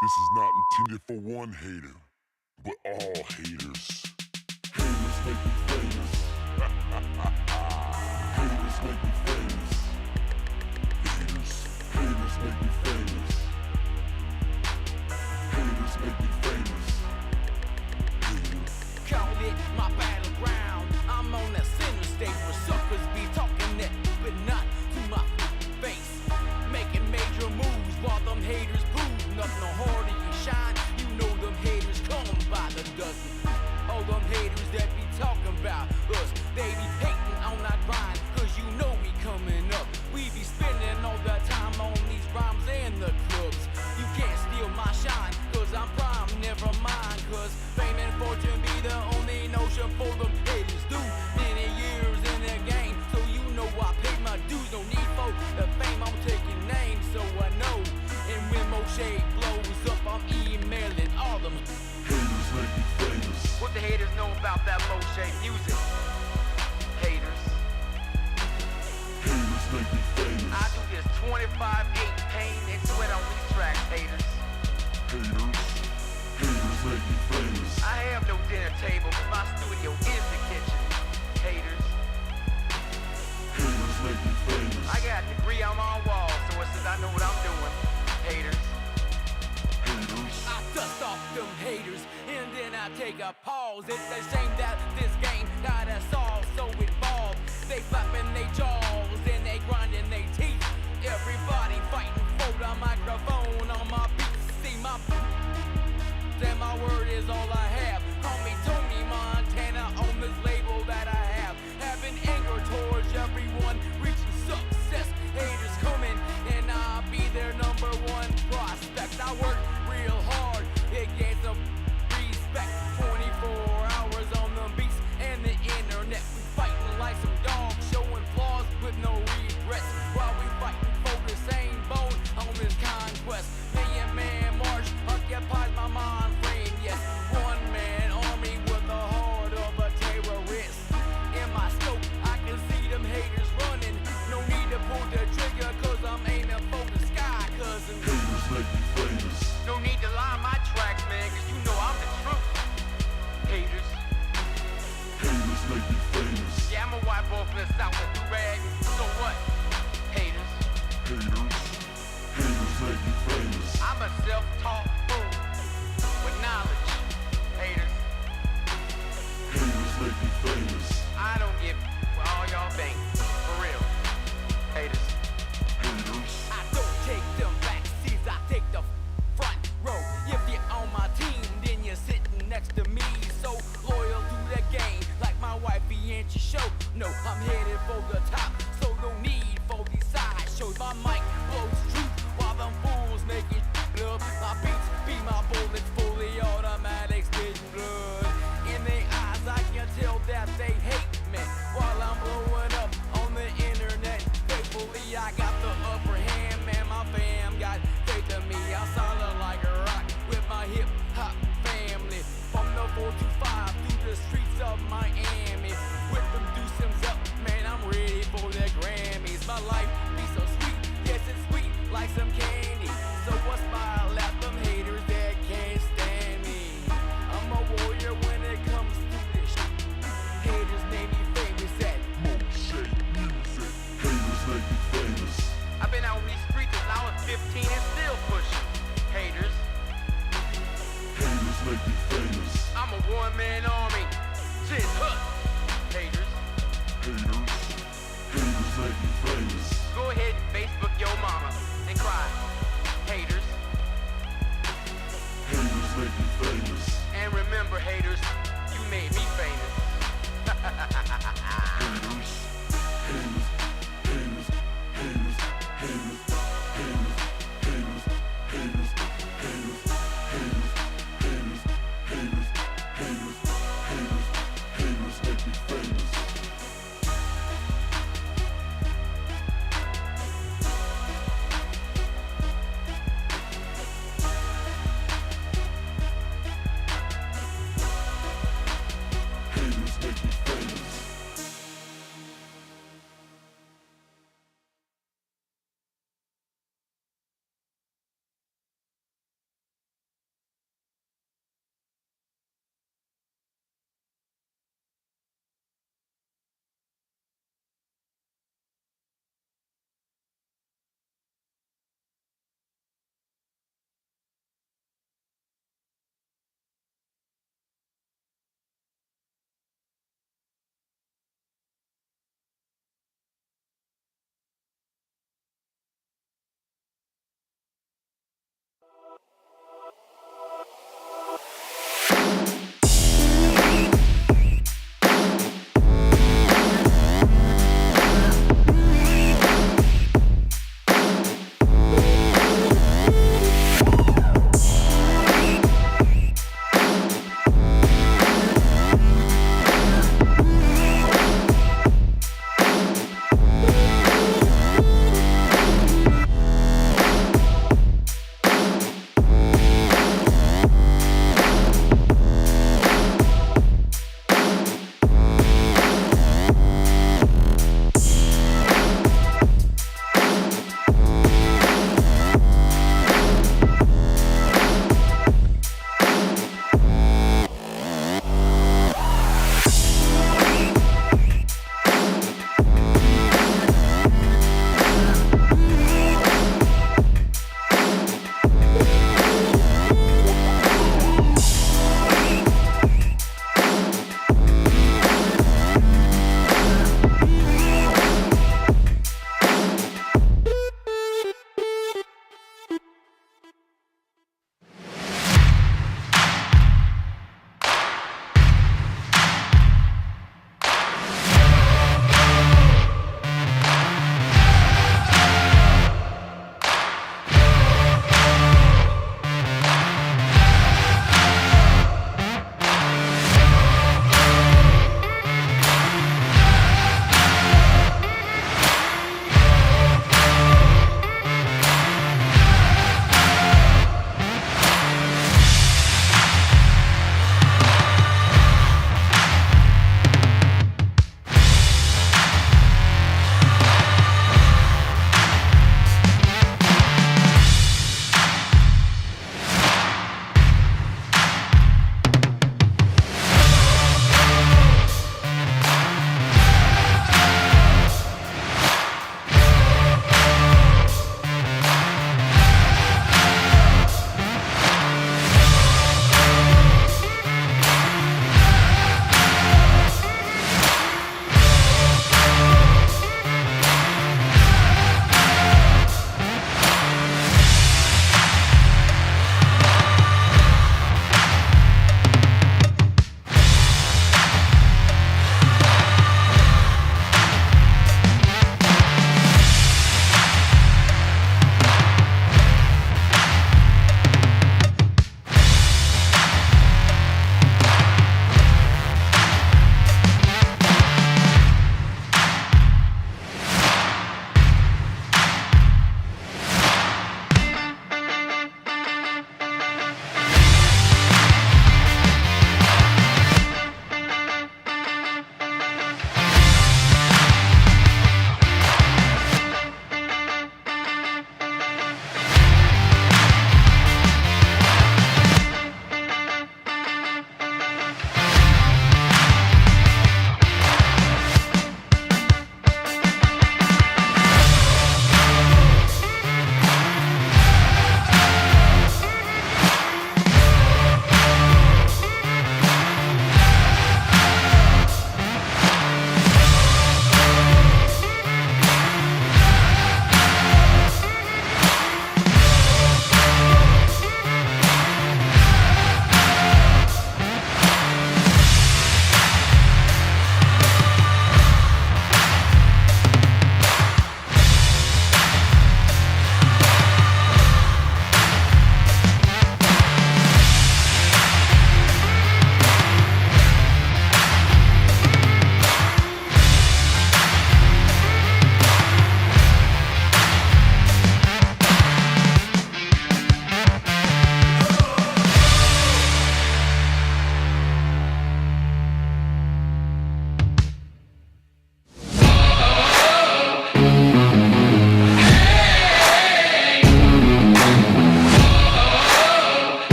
This is not intended for one hater, but all haters. Haters make me famous. Haters make me famous. Haters make me famous. Haters make me famous. Haters. Call it my battleground. I'm on that center stage where suckers be talking that, but not to my face. Making major moves while them haters boo. Nothing no harder you shine. You know them haters come by the dozen. All them haters that be talking about us, they be hating on our grind, cause you know we coming up. We be spending all the time on these rhymes and the clubs. You can't steal my shine, cause I'm prime, never mind. Cause fame and fortune be the only notion for them haters. Do many years in the game, so you know I pay my dues. No need for the fame, I'm taking names, so I know. And when Moshe blows up, I'm emailing all them Haters make me famous. what the haters know about that Moshe music. Haters. Haters make me famous. I do this 25/8 pain and sweat on these tracks, haters. Haters. Haters make me famous. I have no dinner table, but my studio is the kitchen. Haters. Haters make me famous. I got a degree on my wall, so it says I know what I'm doing. Haters. Haters. I dust off them haters, and then I take a pause. It's a shame that this game got us all so involved. They flapping their jaws and they grinding their teeth. Everybody fighting for the microphone on my beats. See my and my word is all I have. Call me Tony Montana on this label that I have. Having anger towards everyone reaching success. Haters coming and I'll be their number one prospect. I work real hard, it gains some respect. 24 hours on the beats and the internet. We fighting like some dogs, showing flaws with no regrets. While we fighting for the same bone on this conquest. Million man march occupies my mind frame. Yes, one man army with the heart of a terrorist. In my scope, I can see them haters running. No need to pull the trigger, cause I'm aiming for the sky, cousin. Haters make me famous. No need to lie my tracks, man, cause you know I'm the truth. Haters. Haters make me famous. Yeah, I'm a white boy from the south with do rag. So what? Haters. Haters. Haters make me famous. I'm a self-taught fool with knowledge. Haters. Haters make me famous. I don't give what all y'all think. For real. Haters. Haters. I don't take them back seats, I take the front row. If you're on my team, then you're sitting next to me. So loyal to the game, like my wifey and she show. No, I'm headed for the top, so no need for these side shows. My mic blows truth while them fools making up. My beats be my bullets, fully automatic, spitting blood. In their eyes, I can tell that they hate me while I'm blowing up on the internet. Faithfully, I got the upper hand, man. My fam got faith in me. I'm solid like a rock with my hip hop family. From the 425 through the streets of Miami, with them deucems up, man. I'm ready for the Grammys. My life be so sweet, yes it's sweet like some candy. So what's my lap? Them haters that can't stand me. I'm a warrior when it comes to this shit. Haters name me famous at Moshe music. Haters make me famous. I've been out on these streets since I was 15 and still pushing. Haters. Haters make me famous. I'm a one-man army. Shit, huh? Haters. Haters. Haters make me famous. Go ahead and Facebook your mama and cry.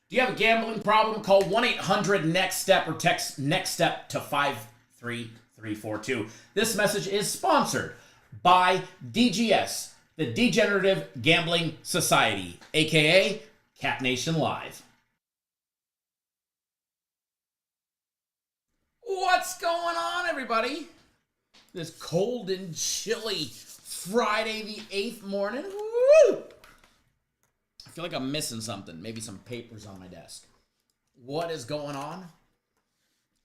Do you have a gambling problem? Call 1-800-NEXT-STEP or text NEXT STEP to 53342. This message is sponsored by DGS, the Degenerative Gambling Society, aka Cat Nation Live. What's going on, everybody? This cold and chilly Friday the 8th morning. Woo! I feel like I'm missing something. Maybe some papers on my desk. What is going on?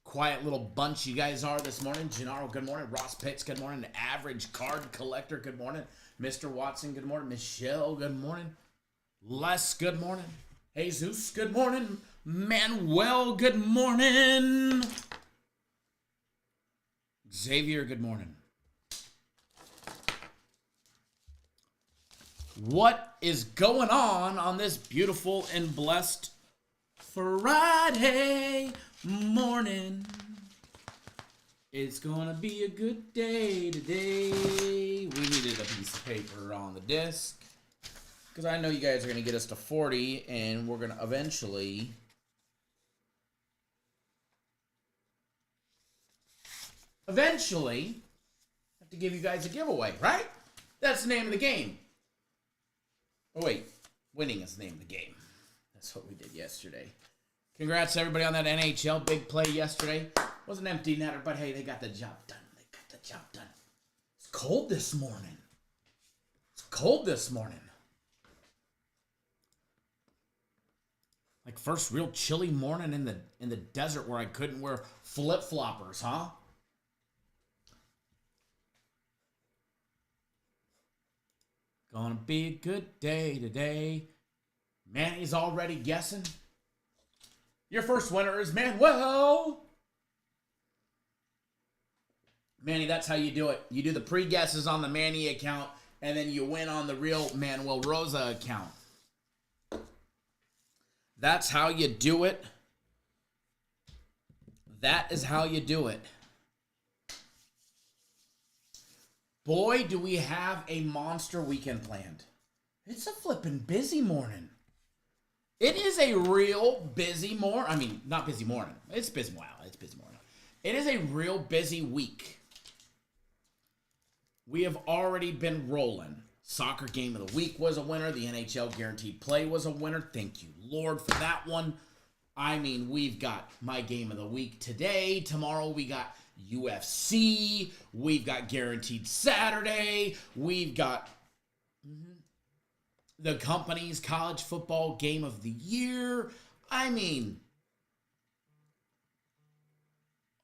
Quiet little bunch you guys are this morning. Gennaro, good morning. Ross Pitts, good morning. Average Card Collector, good morning. Mr. Watson, good morning. Michelle, good morning. Les, good morning. Jesus, good morning. Manuel, good morning. Xavier, good morning. What is going on this beautiful and blessed Friday morning? It's gonna be a good day today. We needed a piece of paper on the desk because I know you guys are gonna get us to 40 and we're gonna eventually have to give you guys a giveaway, right? That's the name of the game. Oh, wait. Winning is the name of the game. That's what we did yesterday. Congrats to everybody on that NHL big play yesterday. Wasn't empty netter, but hey, they got the job done. It's cold this morning. Like first real chilly morning in the desert where I couldn't wear flip-floppers, huh? Gonna be a good day today. Manny's already guessing. Your first winner is Manuel. Manny, that's how you do it. You do the pre-guesses on the Manny account, and then you win on the real Manuel Rosa account. That's how you do it. That is how you do it. Boy, do we have a monster weekend planned. It's a flippin' busy morning. It is a real busy morning. I mean, not busy morning. It's busy. Wow, it's busy morning. It is a real busy week. We have already been rolling. Soccer Game of the Week was a winner. The NHL Guaranteed Play was a winner. Thank you, Lord, for that one. I mean, we've got my Game of the Week today. Tomorrow we got UFC. We've got Guaranteed Saturday. We've got the company's college football game of the year. I mean,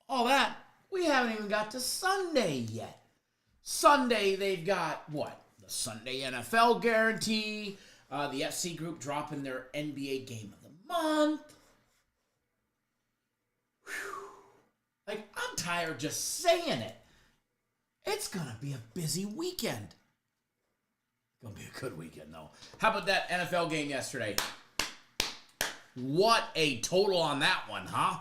all that. We haven't even got to Sunday yet. Sunday, they've got what? The Sunday NFL guarantee. The FC Group dropping their NBA game of the month. Whew. Like, I'm tired just saying it. It's going to be a busy weekend. Going to be a good weekend, though. How about that NFL game yesterday? What a total on that one, huh?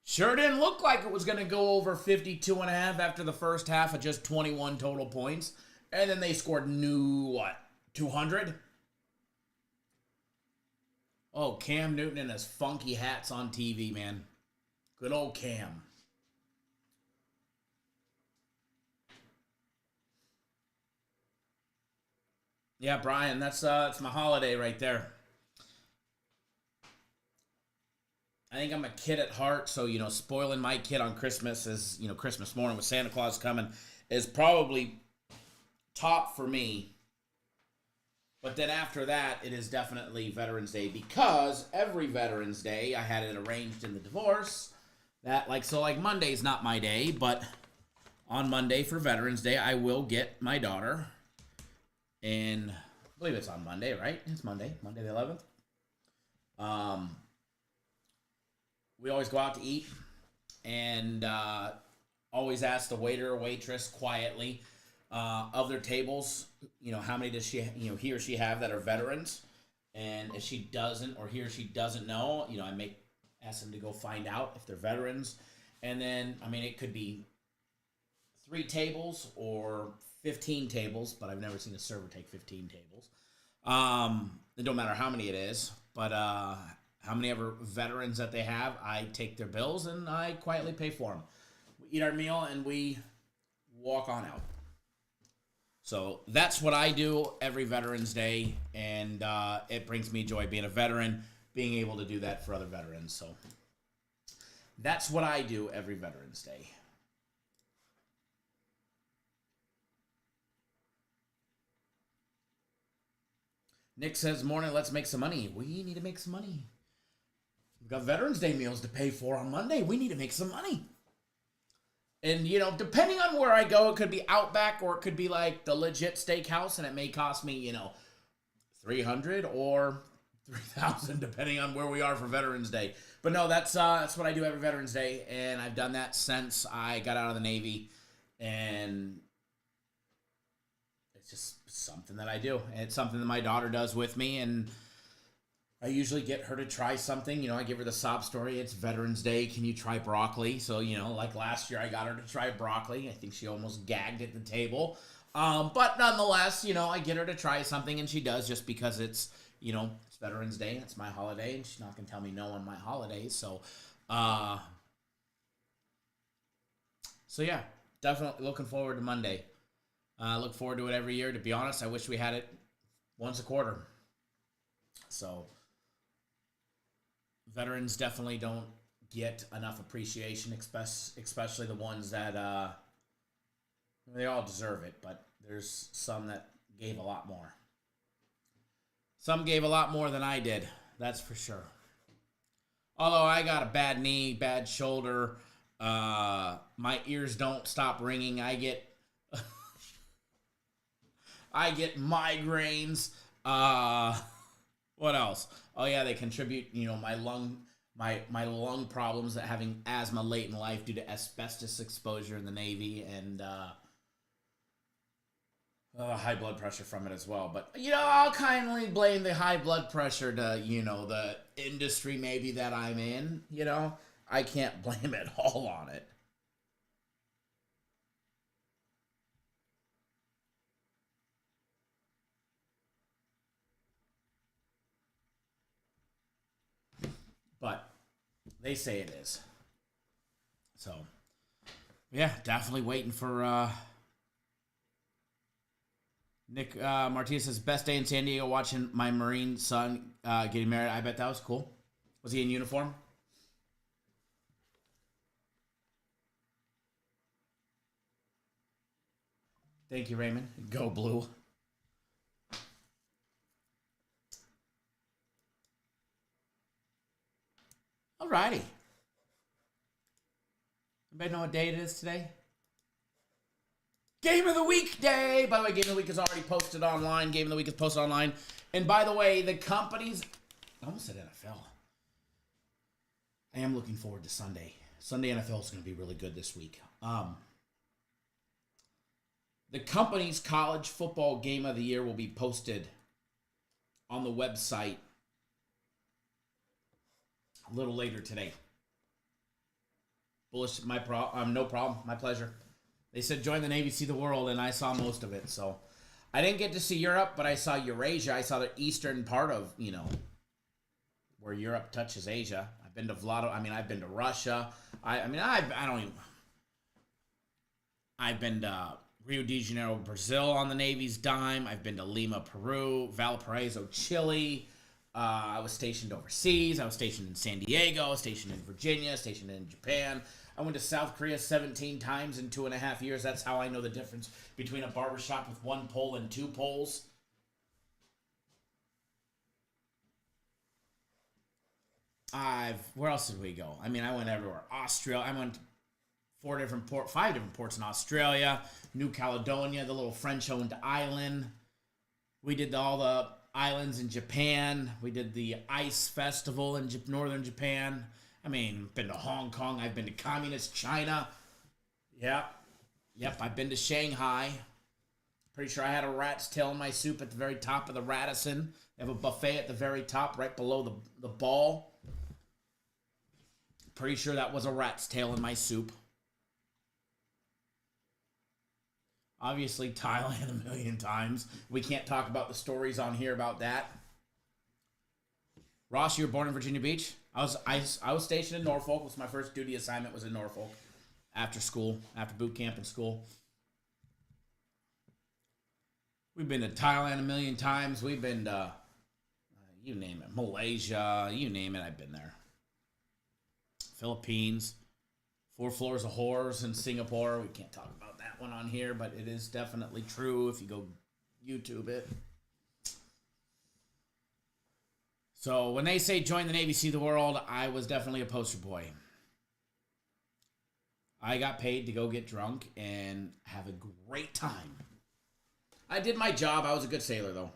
Sure didn't look like it was going to go over 52.5 after the first half of just 21 total points. And then they scored 200? Oh, Cam Newton and his funky hats on TV, man. Good old Cam. Yeah, Brian, that's my holiday right there. I think I'm a kid at heart, so, spoiling my kid on Christmas is, Christmas morning with Santa Claus coming is probably top for me. But then after that, it is definitely Veterans Day, because every Veterans Day, I had it arranged in the divorce that, like Monday's not my day, but on Monday for Veterans Day, I will get my daughter, and I believe it's on Monday, right? It's Monday the 11th. We always go out to eat, and always ask the waiter or waitress quietly of their tables, how many does he or she have that are veterans, and if she doesn't, or he or she doesn't know, I ask them to go find out if they're veterans, and then, it could be 3 tables or 15 tables, but I've never seen a server take 15 tables. It don't matter how many it is, but how many ever veterans that they have, I take their bills and I quietly pay for them. We eat our meal and we walk on out. So that's what I do every Veterans Day, and it brings me joy being a veteran, being able to do that for other veterans. So that's what I do every Veterans Day. Nick says, morning, let's make some money. We need to make some money. We've got Veterans Day meals to pay for on Monday. We need to make some money. And, depending on where I go, it could be Outback or it could be like the legit steakhouse, and it may cost me, $300 or $3,000, depending on where we are for Veterans Day. But no, that's what I do every Veterans Day, and I've done that since I got out of the Navy, and it's just something that I do. And it's something that my daughter does with me, and I usually get her to try something. I give her the sob story. It's Veterans Day. Can you try broccoli? So, like last year, I got her to try broccoli. I think she almost gagged at the table. But nonetheless, I get her to try something, and she does, just because it's, it's Veterans Day. It's my holiday, and she's not going to tell me no on my holidays. So yeah, definitely looking forward to Monday. I look forward to it every year. To be honest, I wish we had it once a quarter. So veterans definitely don't get enough appreciation, especially the ones that they all deserve it, but there's some that gave a lot more. Some gave a lot more than I did, that's for sure. Although I got a bad knee, bad shoulder, my ears don't stop ringing. I get migraines. What else? Oh yeah, they contribute, my lung problems, that having asthma late in life due to asbestos exposure in the Navy, and high blood pressure from it as well. But, I'll kindly blame the high blood pressure to, the industry maybe that I'm in, I can't blame it all on it. But they say it is. So, yeah, definitely waiting for Nick Martinez says, best day in San Diego watching my Marine son getting married. I bet that was cool. Was he in uniform? Thank you, Raymond. Go Blue. Alrighty. Anybody know what day it is today? Game of the Week day! By the way, Game of the Week is already posted online. Game of the Week is posted online. And by the way, the companies... I almost said NFL. I am looking forward to Sunday. Sunday NFL is going to be really good this week. The company's college football game of the year will be posted on the website a little later today. Bullish, no problem, my pleasure. They said join the Navy, see the world, and I saw most of it. So I didn't get to see Europe, but I saw Eurasia. I saw the eastern part of, where Europe touches Asia. I've been to I've been to Russia. I've been to Rio de Janeiro, Brazil on the Navy's dime. I've been to Lima, Peru, Valparaiso, Chile. I was stationed overseas. I was stationed in San Diego. I was stationed in Virginia. Stationed in Japan. I went to South Korea 17 times in 2.5 years. That's how I know the difference between a barbershop with one pole and two poles. Where else did we go? I went everywhere. Austria. I went five different ports in Australia. New Caledonia, the little French-owned island. We did all the islands in Japan. We did the ice festival in northern Japan. Been to Hong Kong. I've been to communist China. Yep, I've been to Shanghai. Pretty sure I had a rat's tail in my soup at the very top of the Radisson. They have a buffet at the very top, right below the ball. Pretty sure that was a rat's tail in my soup. Obviously, Thailand a million times. We can't talk about the stories on here about that. Ross, you were born in Virginia Beach? I was stationed in Norfolk. Was my first duty assignment was in Norfolk. After school, after boot camp in school. We've been to Thailand a million times. We've been to, you name it, Malaysia, you name it, I've been there. Philippines, 4 Floors of Horrors in Singapore. We can't talk about that one on here, but it is definitely true if you go YouTube it. So when they say join the Navy, see the world, I was definitely a poster boy. I got paid to go get drunk and have a great time. I did my job. I was a good sailor, though.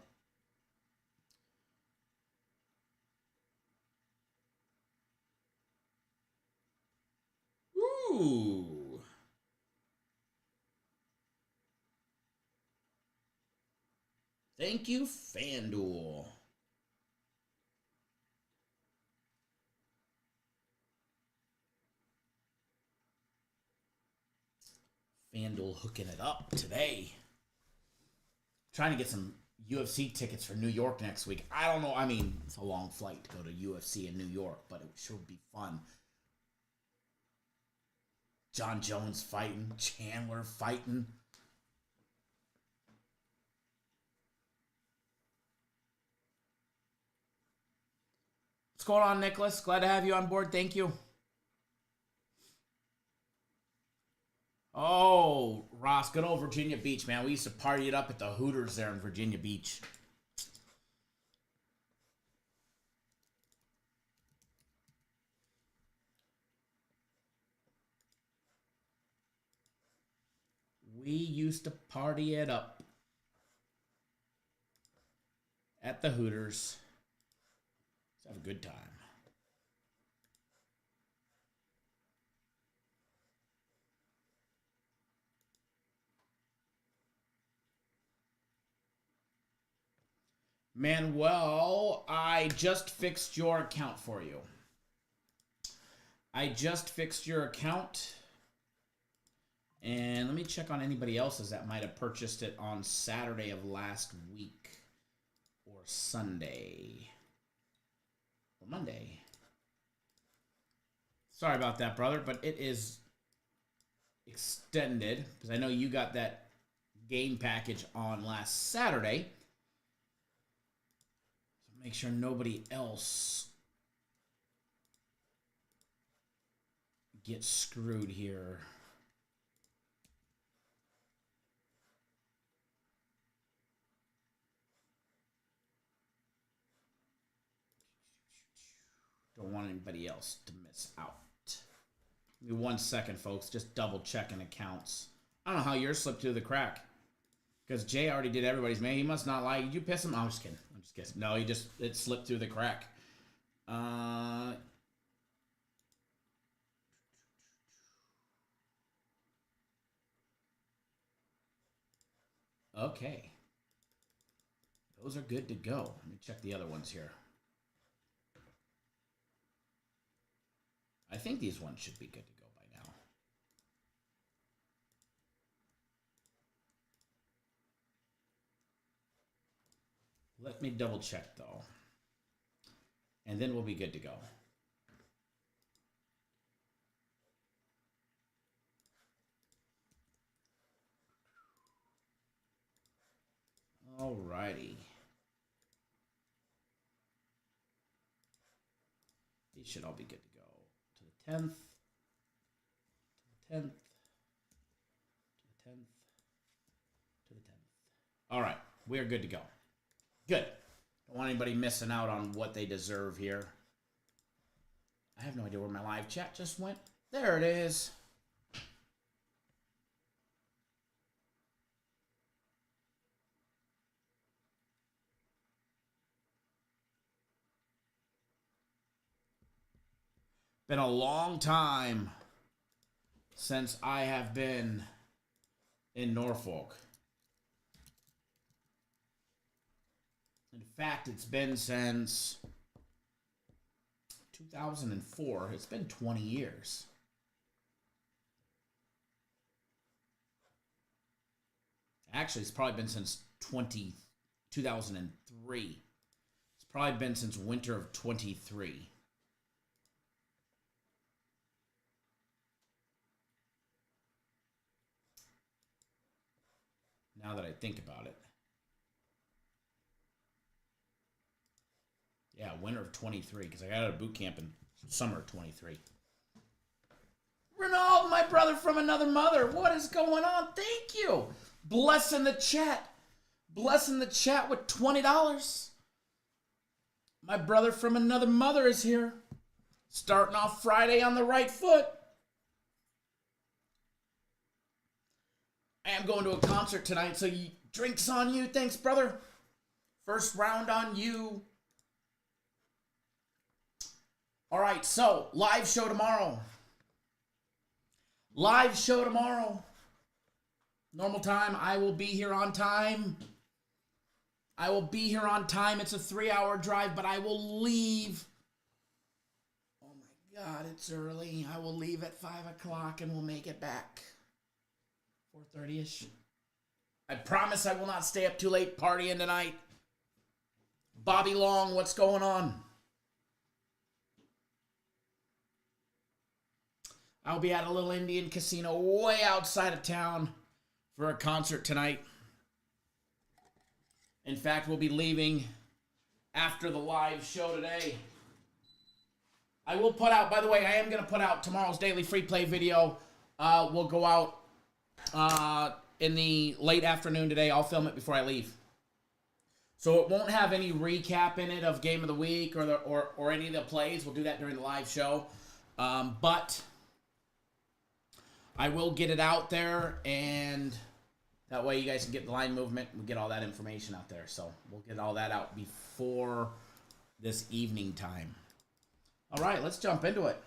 Ooh. Thank you, FanDuel. FanDuel hooking it up today. Trying to get some UFC tickets for New York next week. I don't know. It's a long flight to go to UFC in New York, but it sure would be fun. John Jones fighting. Chandler fighting. What's going on, Nicholas? Glad to have you on board. Thank you. Oh, Ross, good old Virginia Beach, man. We used to party it up at the Hooters there in Virginia Beach. We used to party it up at the Hooters. Let's have a good time. Manuel, I just fixed your account for you. I just fixed your account. And let me check on anybody else's that might have purchased it on Saturday of last week. Or Sunday. Or Monday. Sorry about that, brother, but it is extended. Because I know you got that game package on last Saturday. Make sure nobody else gets screwed here. Don't want anybody else to miss out. Give me 1 second, folks. Just double checking accounts. I don't know how yours slipped through the crack. Because Jay already did everybody's. Man, he must not like. Did you piss him? I'm just kidding. No, it slipped through the crack. Okay. Those are good to go. Let me check the other ones here. I think these ones should be good to go by now. Let me double check though. And then we'll be good to go. Alrighty. These should all be good to go. To the 10th. To the 10th. To the 10th. To the 10th. Alright. We are good to go. Good. Don't want anybody missing out on what they deserve here. I have no idea where my live chat just went. There it is. Been a long time since I have been in Norfolk. In fact, it's been since 2004. It's been 20 years. Actually, it's probably been since 2003. It's probably been since winter of 23. Now that I think about it. Yeah, winter of 23, because I got out of boot camp in summer of 23. Ronald, my brother from another mother. What is going on? Thank you. Blessing the chat. Blessing the chat with $20. My brother from another mother is here. Starting off Friday on the right foot. I am going to a concert tonight, so drinks on you. Thanks, brother. First round on you. All right, so live show tomorrow. Live show tomorrow. Normal time. I will be here on time. I will be here on time. It's a 3-hour drive, but I will leave. Oh my God, it's early. I will leave at 5 o'clock and we'll make it back. 4:30ish. I promise I will not stay up too late partying tonight. Bobby Long, what's going on? I'll be at a little Indian casino way outside of town for a concert tonight. In fact, we'll be leaving after the live show today. I will put out, by the way, I am going to put out tomorrow's daily free play video. We'll go out in the late afternoon today. I'll film it before I leave. So it won't have any recap in it of game of the week or any of the plays. We'll do that during the live show. But I will get it out there, and that way you guys can get the line movement. We'll get all that information out there. So we'll get all that out before this evening time. All right, let's jump into it.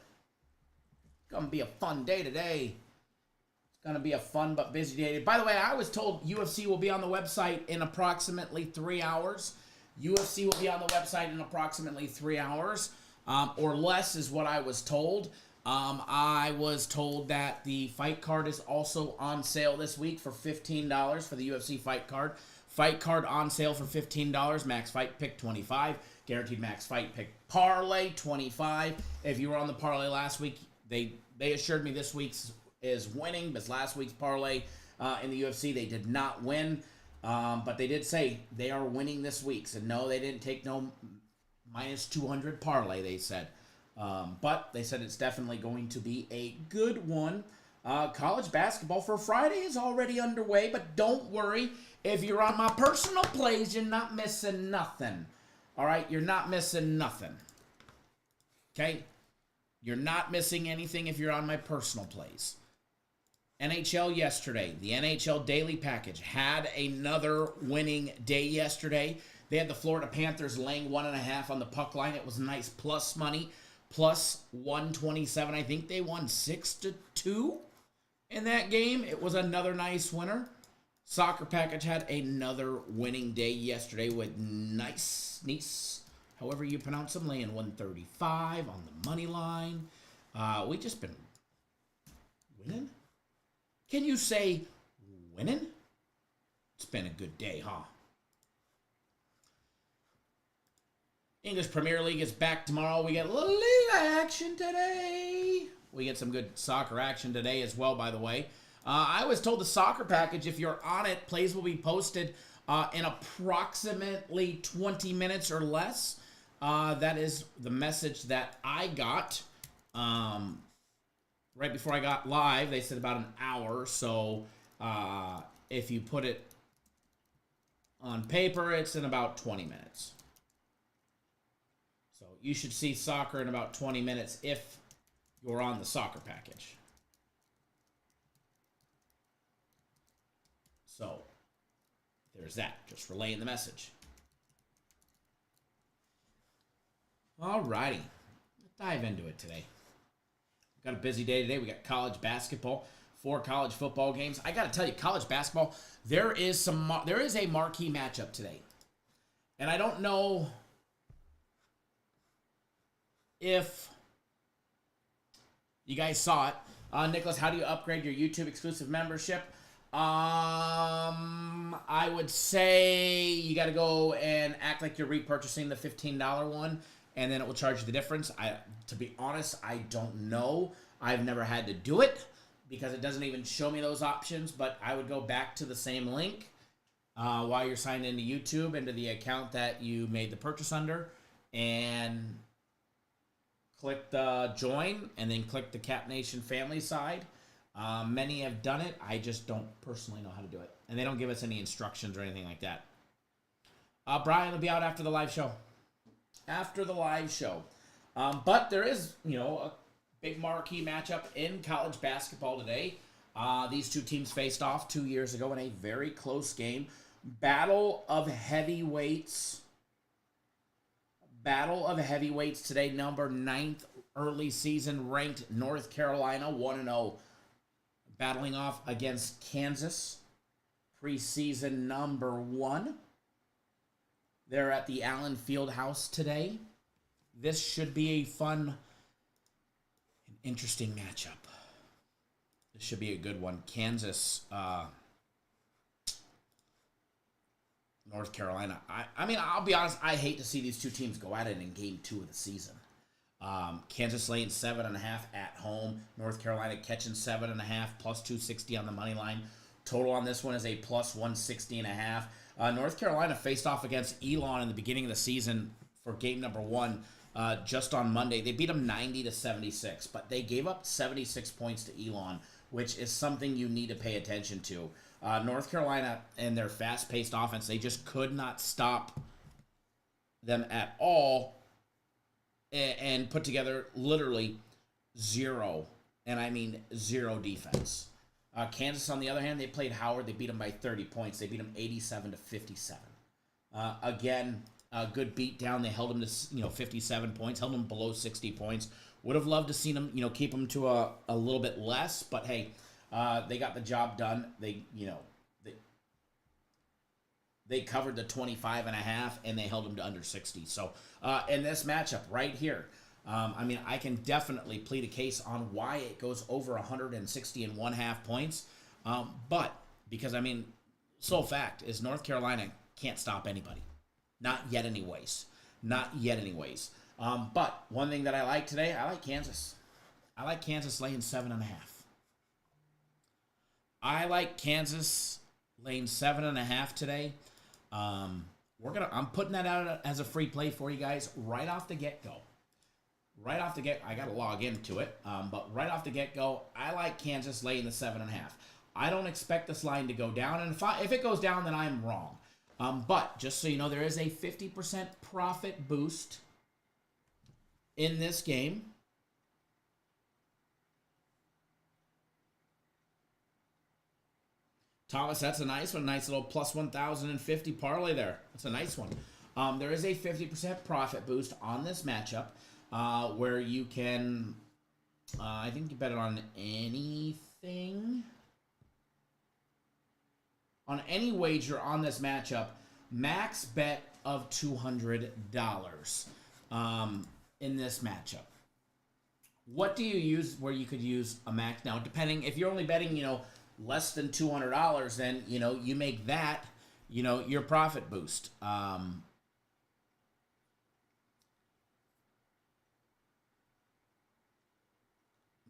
It's going to be a fun day today. Going to be a fun but busy day. By the way, I was told UFC will be on the website in approximately 3 hours. UFC will be on the website in approximately 3 hours, or less is what I was told. I was told that the fight card is also on sale this week for $15 for the UFC fight card. Fight card on sale for $15. Max fight pick 25. Guaranteed max fight pick parlay 25. If you were on the parlay last week, they assured me this week's is winning, but last week's parlay in the UFC, they did not win, but they did say they are winning this week. So no, they didn't take no minus 200 parlay, they said. But they said it's definitely going to be a good one. College basketball for Friday is already underway, but don't worry. If you're on my personal plays, you're not missing nothing. All right? You're not missing nothing. Okay? You're not missing anything if you're on my personal plays. NHL yesterday, the NHL Daily Package had another winning day yesterday. They had the Florida Panthers laying 1.5 on the puck line. It was nice plus money, plus 127. I think they won 6-2 in that game. It was another nice winner. Soccer package had another winning day yesterday with Nice, however you pronounce them, laying 135 on the money line. We just been winning. Can you say winning? It's been a good day, huh? English Premier League is back tomorrow. We get La Liga action today. We get some good soccer action today as well, by the way. I was told the soccer package, if you're on it, plays will be posted in approximately 20 minutes or less. That is the message that I got right before I got live. They said about an hour. So if you put it on paper, it's in about 20 minutes. So you should see soccer in about 20 minutes if you're on the soccer package. So there's that. Just relaying the message. Alrighty. Let's dive into it today. Got a busy day today. We got college basketball, 4 college football games. I got to tell you, college basketball, there is a marquee matchup today. And I don't know if you guys saw it. Nicholas, how do you upgrade your YouTube exclusive membership? I would say you got to go and act like you're repurchasing the $15 one, and then it will charge you the difference. To be honest, I don't know. I've never had to do it because it doesn't even show me those options, but I would go back to the same link while you're signed into YouTube, into the account that you made the purchase under, and click the join, and then click the Cap Nation family side. Many have done it. I just don't personally know how to do it. And they don't give us any instructions or anything like that. Brian will be out after the live show. But there is, a big marquee matchup in college basketball today. These two teams faced off 2 years ago in a very close game. Battle of heavyweights today. Number 9th early season ranked North Carolina, 1-0. Battling off against Kansas, preseason number 1. They're at the Allen Fieldhouse today. This should be a fun and interesting matchup. This should be a good one. Kansas, North Carolina. I mean, I'll be honest, I hate to see these two teams go at it in game 2 of the season. Kansas laying 7.5 at home. North Carolina catching 7.5, plus 260 on the money line. Total on this one is a plus 160.5. North Carolina faced off against Elon in the beginning of the season for game number 1 just on Monday. They beat them 90-76, but they gave up 76 points to Elon, which is something you need to pay attention to. North Carolina and their fast-paced offense, they just could not stop them at all, and put together literally zero, and I mean zero defense. Kansas, on the other hand, they played Howard. They beat them by 30 points. They beat them 87-57. Again, a good beat down. They held them to 57 points, held them below 60 points. Would have loved to see them keep them to a little bit less, but hey, they got the job done. They covered the 25.5, and they held them to under 60. So in this matchup right here, I can definitely plead a case on why it goes over 160.5 points. But because, sole fact is North Carolina can't stop anybody. Not yet anyways. But one thing that I like today, I like Kansas. I like Kansas laying 7.5. I like Kansas laying 7.5 today. I'm putting that out as a free play for you guys right off the get-go. I got to log into it, but right off the get-go, I like Kansas laying the 7.5. I don't expect this line to go down, and if it goes down, then I'm wrong. But just so you know, there is a 50% profit boost in this game. Thomas, that's a nice one. Nice little plus 1,050 parlay there. That's a nice one. There is a 50% profit boost on this matchup where you can, I think you bet it on anything. on any wager on this matchup, max bet of $200 in this matchup. What do you use where you could use a max? Now, depending, if you're only betting, less than $200, then, you make that, your profit boost.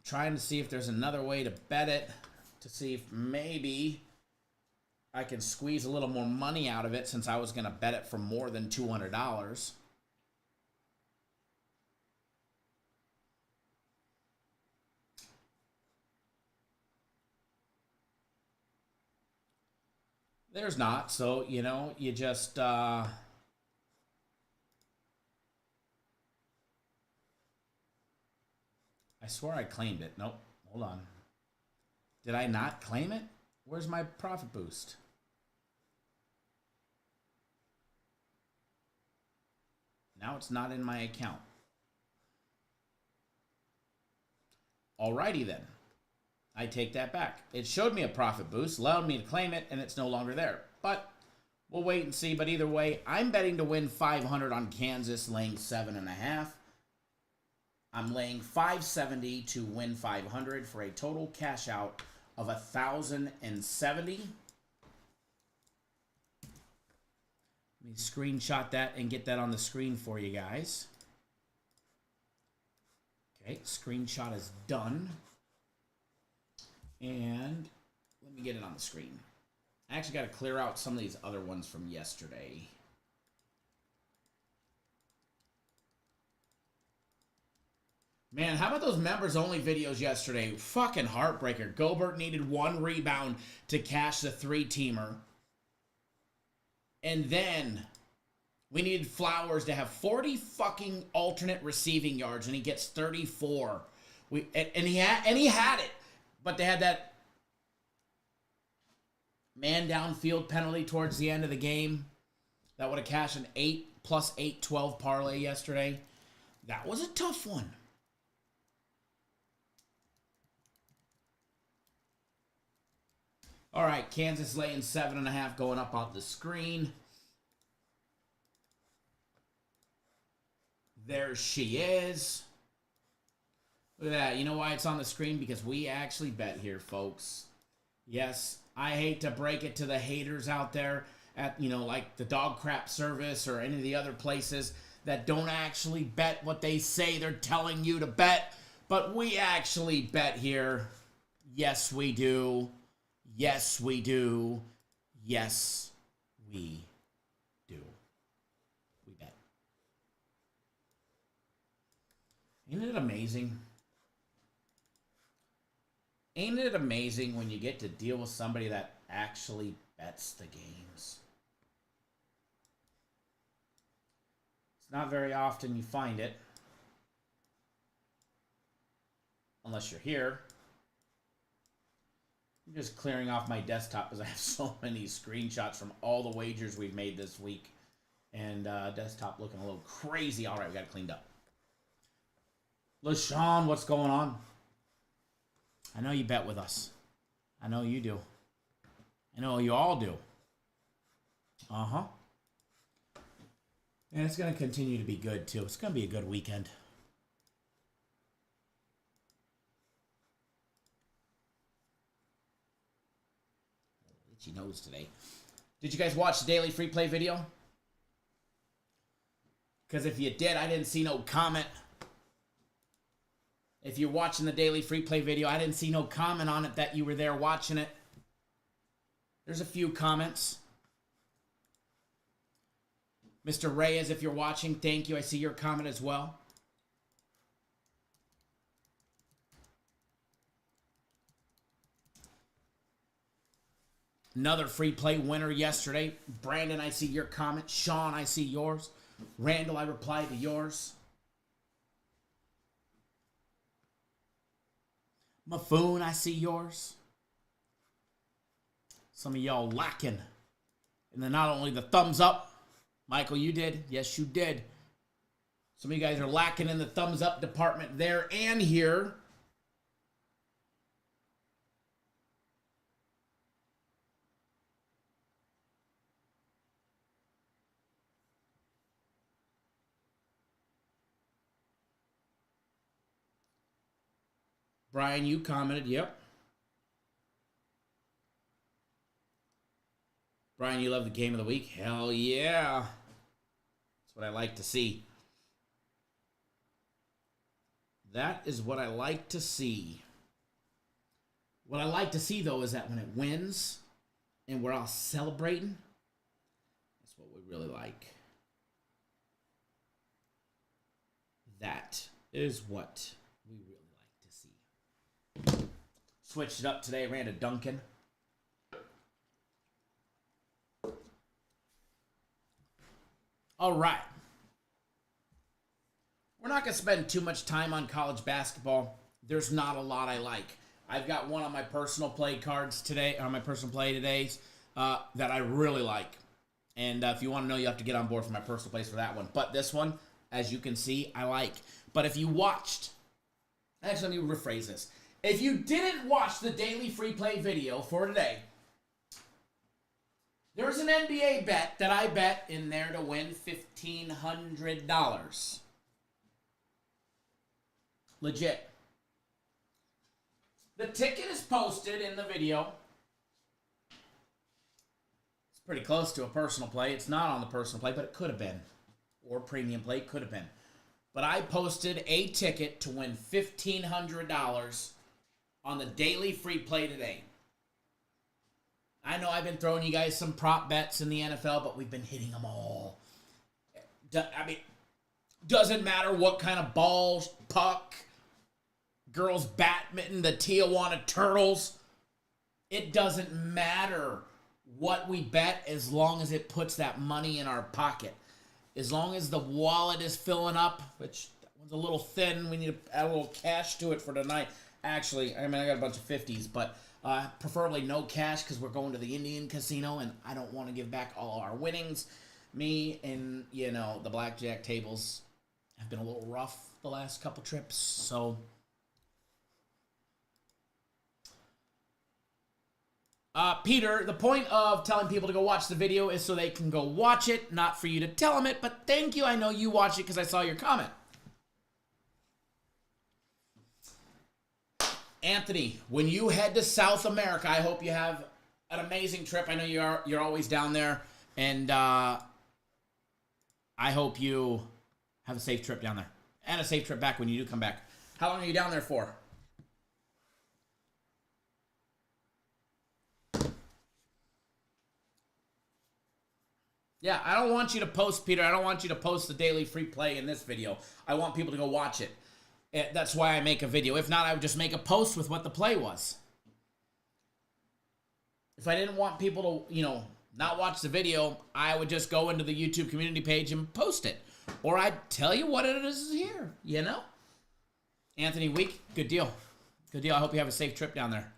Trying to see if there's another way to bet it, to see if maybe I can squeeze a little more money out of it, since I was going to bet it for more than $200. There's not, so, you just, I swear I claimed it. Nope, hold on. Did I not claim it? Where's my profit boost? Now it's not in my account. Alrighty then. I take that back. It showed me a profit boost, allowed me to claim it, and it's no longer there. But we'll wait and see. But either way, I'm betting to win 500 on Kansas, laying 7.5. I'm laying 570 to win 500 for a total cash out of 1,070. Let me screenshot that and get that on the screen for you guys. Okay, screenshot is done. And let me get it on the screen. I actually got to clear out some of these other ones from yesterday. Man, how about those members-only videos yesterday? Fucking heartbreaker. Gobert needed 1 rebound to cash the 3-teamer. And then we needed Flowers to have 40 fucking alternate receiving yards, and he gets 34. And he had it. But they had that man downfield penalty towards the end of the game. That would have cashed an 8+8, 12 parlay yesterday. That was a tough one. All right, Kansas laying 7.5 going up on the screen. There she is. Look at that. You know why it's on the screen? Because we actually bet here, folks. Yes, I hate to break it to the haters out there at, like the dog crap service or any of the other places that don't actually bet what they say they're telling you to bet. But we actually bet here. Yes, we do. Yes, we do. Yes, we do. We bet. Isn't it amazing? Ain't it amazing when you get to deal with somebody that actually bets the games? It's not very often you find it. Unless you're here. I'm just clearing off my desktop because I have so many screenshots from all the wagers we've made this week. And desktop looking a little crazy. All right, we got it cleaned up. LaShawn, what's going on? I know you bet with us. I know you do. I know you all do. Uh-huh. And it's going to continue to be good, too. It's going to be a good weekend. Itchy nose today. Did you guys watch the daily free play video? Because if you did, I didn't see no comment. If you're watching the daily free play video, I didn't see no comment on it that you were there watching it. There's a few comments. Mr. Reyes, if you're watching, thank you. I see your comment as well. Another free play winner yesterday. Brandon, I see your comment. Sean, I see yours. Randall, I replied to yours. Mafoon, I see yours. Some of y'all lacking. And then not only the thumbs up. Michael, you did. Yes, you did. Some of you guys are lacking in the thumbs up department there and here. Brian, you commented, yep. Brian, you love the game of the week? Hell yeah. That's what I like to see. That is what I like to see. What I like to see, though, is that when it wins and we're all celebrating, that's what we really like. That is what we really like to see. Switched it up today, ran to Duncan. All right. We're not going to spend too much time on college basketball. There's not a lot I like. I've got one on my personal play cards today, on my personal play today, that I really like. And if you want to know, you have to get on board for my personal plays for that one. But this one, as you can see, I like. But if you watched, actually, let me rephrase this. If you didn't watch the daily free play video for today, there's an NBA bet that I bet in there to win $1,500. Legit. The ticket is posted in the video. It's pretty close to a personal play. It's not on the personal play, but it could have been. Or premium play, could have been. But I posted a ticket to win $1,500 on the daily free play today. I know I've been throwing you guys some prop bets in the NFL, but we've been hitting them all. I mean, doesn't matter what kind of balls, puck, girls badminton, the Tijuana Turtles. It doesn't matter what we bet as long as it puts that money in our pocket. As long as the wallet is filling up, which that one's a little thin. We need to add a little cash to it for tonight. Actually, I mean, I got a bunch of 50s, but preferably no cash because we're going to the Indian casino, and I don't want to give back all our winnings. Me and, the blackjack tables have been a little rough the last couple trips, so... Peter, the point of telling people to go watch the video is so they can go watch it, not for you to tell them it, but thank you. I know you watch it because I saw your comment. Anthony, when you head to South America, I hope you have an amazing trip. I know you're always down there, and I hope you have a safe trip down there and a safe trip back when you do come back. How long are you down there for? Yeah, I don't want you to post, Peter. I don't want you to post the daily free play in this video. I want people to go watch it. That's why I make a video. If not, I would just make a post with what the play was. If I didn't want people to, not watch the video, I would just go into the YouTube community page and post it. Or I'd tell you what it is here, Anthony Week, good deal. Good deal. I hope you have a safe trip down there.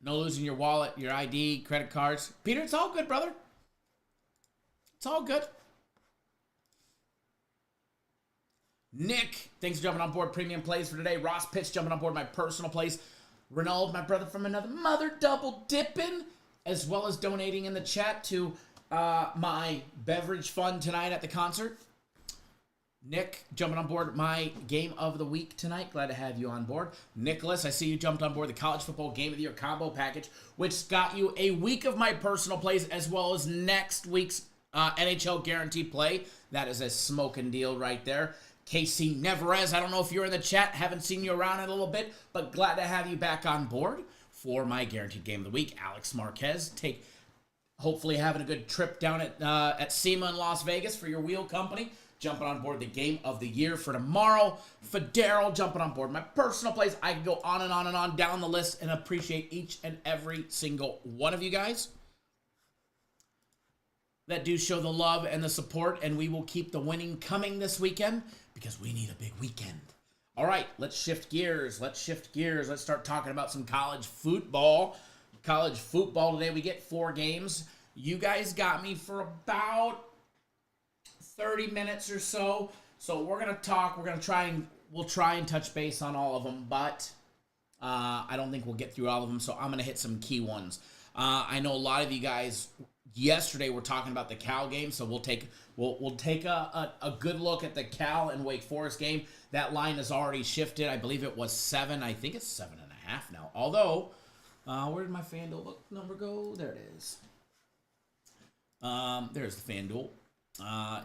No losing your wallet, your ID, credit cards. Peter, it's all good, brother. It's all good. Nick, thanks for jumping on board premium plays for today. Ross Pitts jumping on board my personal plays. Ronald, my brother from another mother, double dipping, as well as donating in the chat to my beverage fund tonight at the concert. Nick, jumping on board my game of the week tonight. Glad to have you on board. Nicholas, I see you jumped on board the college football game of the year combo package, which got you a week of my personal plays as well as next week's NHL guaranteed play. That is a smoking deal right there. Casey Neverez, I don't know if you're in the chat. Haven't seen you around in a little bit, but glad to have you back on board for my guaranteed game of the week. Alex Marquez, hopefully having a good trip down at SEMA in Las Vegas for your wheel company. Jumping on board the game of the year for tomorrow. Federo jumping on board my personal plays. I can go on and on and on down the list and appreciate each and every single one of you guys that do show the love and the support, and we will keep the winning coming this weekend because we need a big weekend. All right, let's shift gears. Let's start talking about some college football. College football today, we get 4 games. You guys got me for about 30 minutes or so. So we're going to talk. We'll try and touch base on all of them, but I don't think we'll get through all of them, so I'm going to hit some key ones. I know a lot of you guys yesterday were talking about the Cal game, so we'll take a good look at the Cal and Wake Forest game. That line has already shifted. I believe it was 7. I think it's 7.5 now. Although, where did my FanDuel number go? There it is. There's the FanDuel.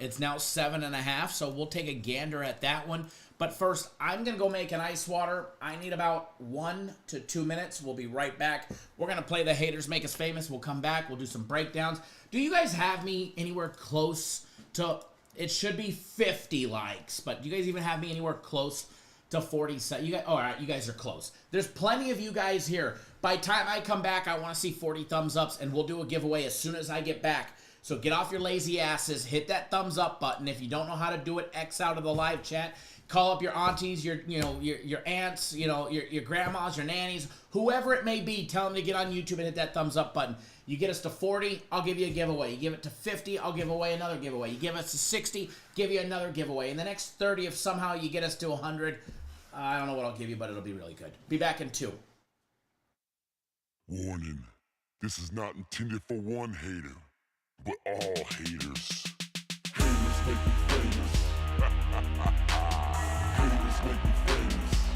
It's now 7.5, so we'll take a gander at that one. But first, I'm going to go make an ice water. I need about 1 to 2 minutes. We'll be right back. We're going to play the Haters Make Us Famous. We'll come back. We'll do some breakdowns. Do you guys have me anywhere close to... It should be 50 likes, but do you guys even have me anywhere close to 40? You guys, all right, you guys are close. There's plenty of you guys here. By the time I come back, I want to see 40 thumbs ups, and we'll do a giveaway as soon as I get back. So get off your lazy asses, hit that thumbs up button. If you don't know how to do it, X out of the live chat. Call up your aunties, your aunts, your grandmas, your nannies, whoever it may be. Tell them to get on YouTube and hit that thumbs up button. You get us to 40, I'll give you a giveaway. You give it to 50, I'll give away another giveaway. You give us to 60, give you another giveaway. In the next 30, if somehow you get us to 100, I don't know what I'll give you, but it'll be really good. Be back in 2. Warning, this is not intended for one hater, but all haters. Haters make me famous. Haters make me famous.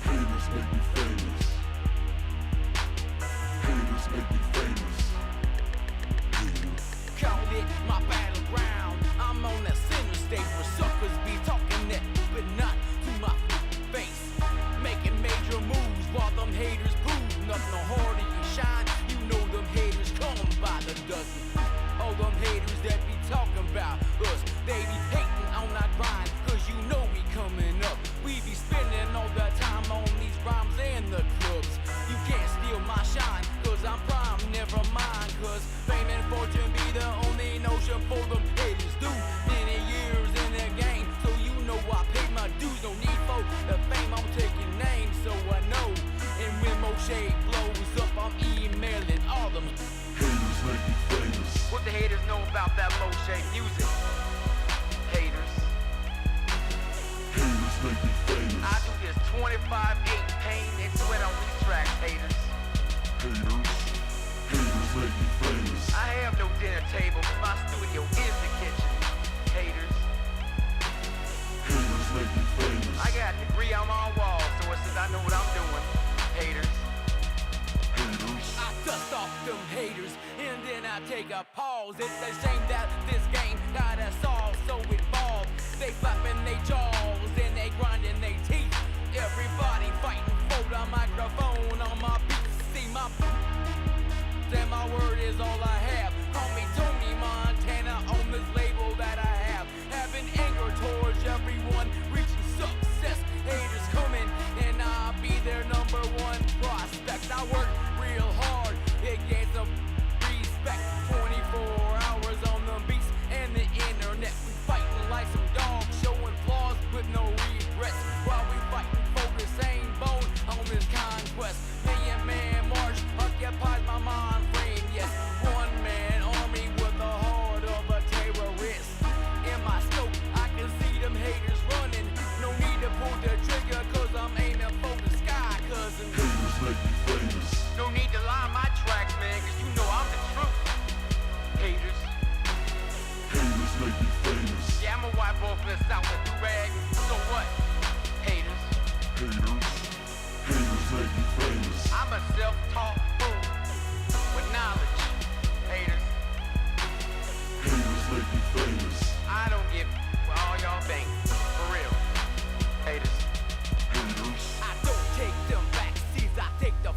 Haters make me famous. Haters make me famous. Haters. Call it my battleground. I'm on that center stage where suckers be talking that, but not to my face. Making major moves while them haters prove nothing no harder you shine. You know them haters come by the dozen. All them haters that be talking about us, they be hating on our grind, cause you know we coming up. We be spending all the time on these rhymes and the clubs. You can't steal my shine, cause I'm prime, never mind, cause fame and fortune be the only notion for them haters. Do many years in the game, so you know I paid my dues. No need for the fame, I'm taking names, so I know. And when Moshe blows up, I'm emailing all them. Haters make me famous. What the haters know about that Moshe music? Haters. Haters make me famous. I do this 25/8 pain and sweat on these tracks, haters. Haters. Haters make me famous. I have no dinner table, but my studio is the kitchen. Haters. Haters make me famous. I got a degree on my wall, so it says I know what I'm doing. Haters. Haters. I dust off them haters, and then I take a pause. It's a shame that this game got us all so involved. They flapping their jaws, and they grinding their teeth. Everybody fighting for the microphone on my beats. See my and my word is all I have. Call me Tony Montana on this label that I have. Having anger towards everyone, reaching success. Haters coming, and I'll be their number one prospect. I work real hard, it gains some respect. 24 hours on the beats and the internet. We fighting like some dogs, showing flaws with no regrets. While we fighting for the same bone on this conquest. Man march occupies my mind frame. Yes, one man army with the heart of a terrorist. In my scope, I can see them haters running. No need to pull the trigger, cause I'm aiming for the sky, cousin. Haters make me famous. No need to lie my tracks, man, cause you know I'm the truth. Haters. Haters make me famous. Yeah, I'm a white boy from the south of do-rag. So what? Haters. Haters. Haters make me famous. I'm a self-taught fool with knowledge. Haters. Haters make me famous. I don't give what all y'all think. For real. Haters. Haters. I don't take them back seats, I take the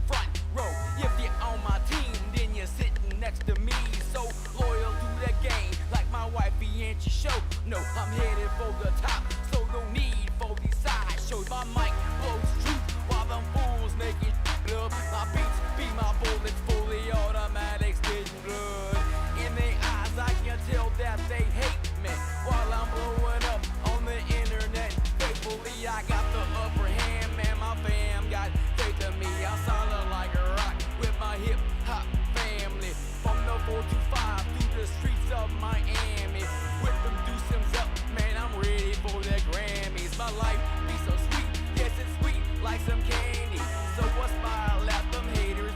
front row. If you're on my team, then you're sitting next to me. So loyal to the game, like my wifey and your show. No, I'm headed for the top, so no need for these side shows. My mic blows truth while them fools make it up. My beats be my bullets, fully automatic, spitting blood. In their eyes, I can tell that they hate me while I'm blowing up on the internet. Faithfully, I got the upper hand, man. My fam got faith in me. I'm solid like a rock with my hip hop family. From the 425 through the streets of Miami. Whip them deuces up, man. I'm ready for the Grammys. My life be so sweet, yes, it's sweet like some candy. So what's my lap? Them haters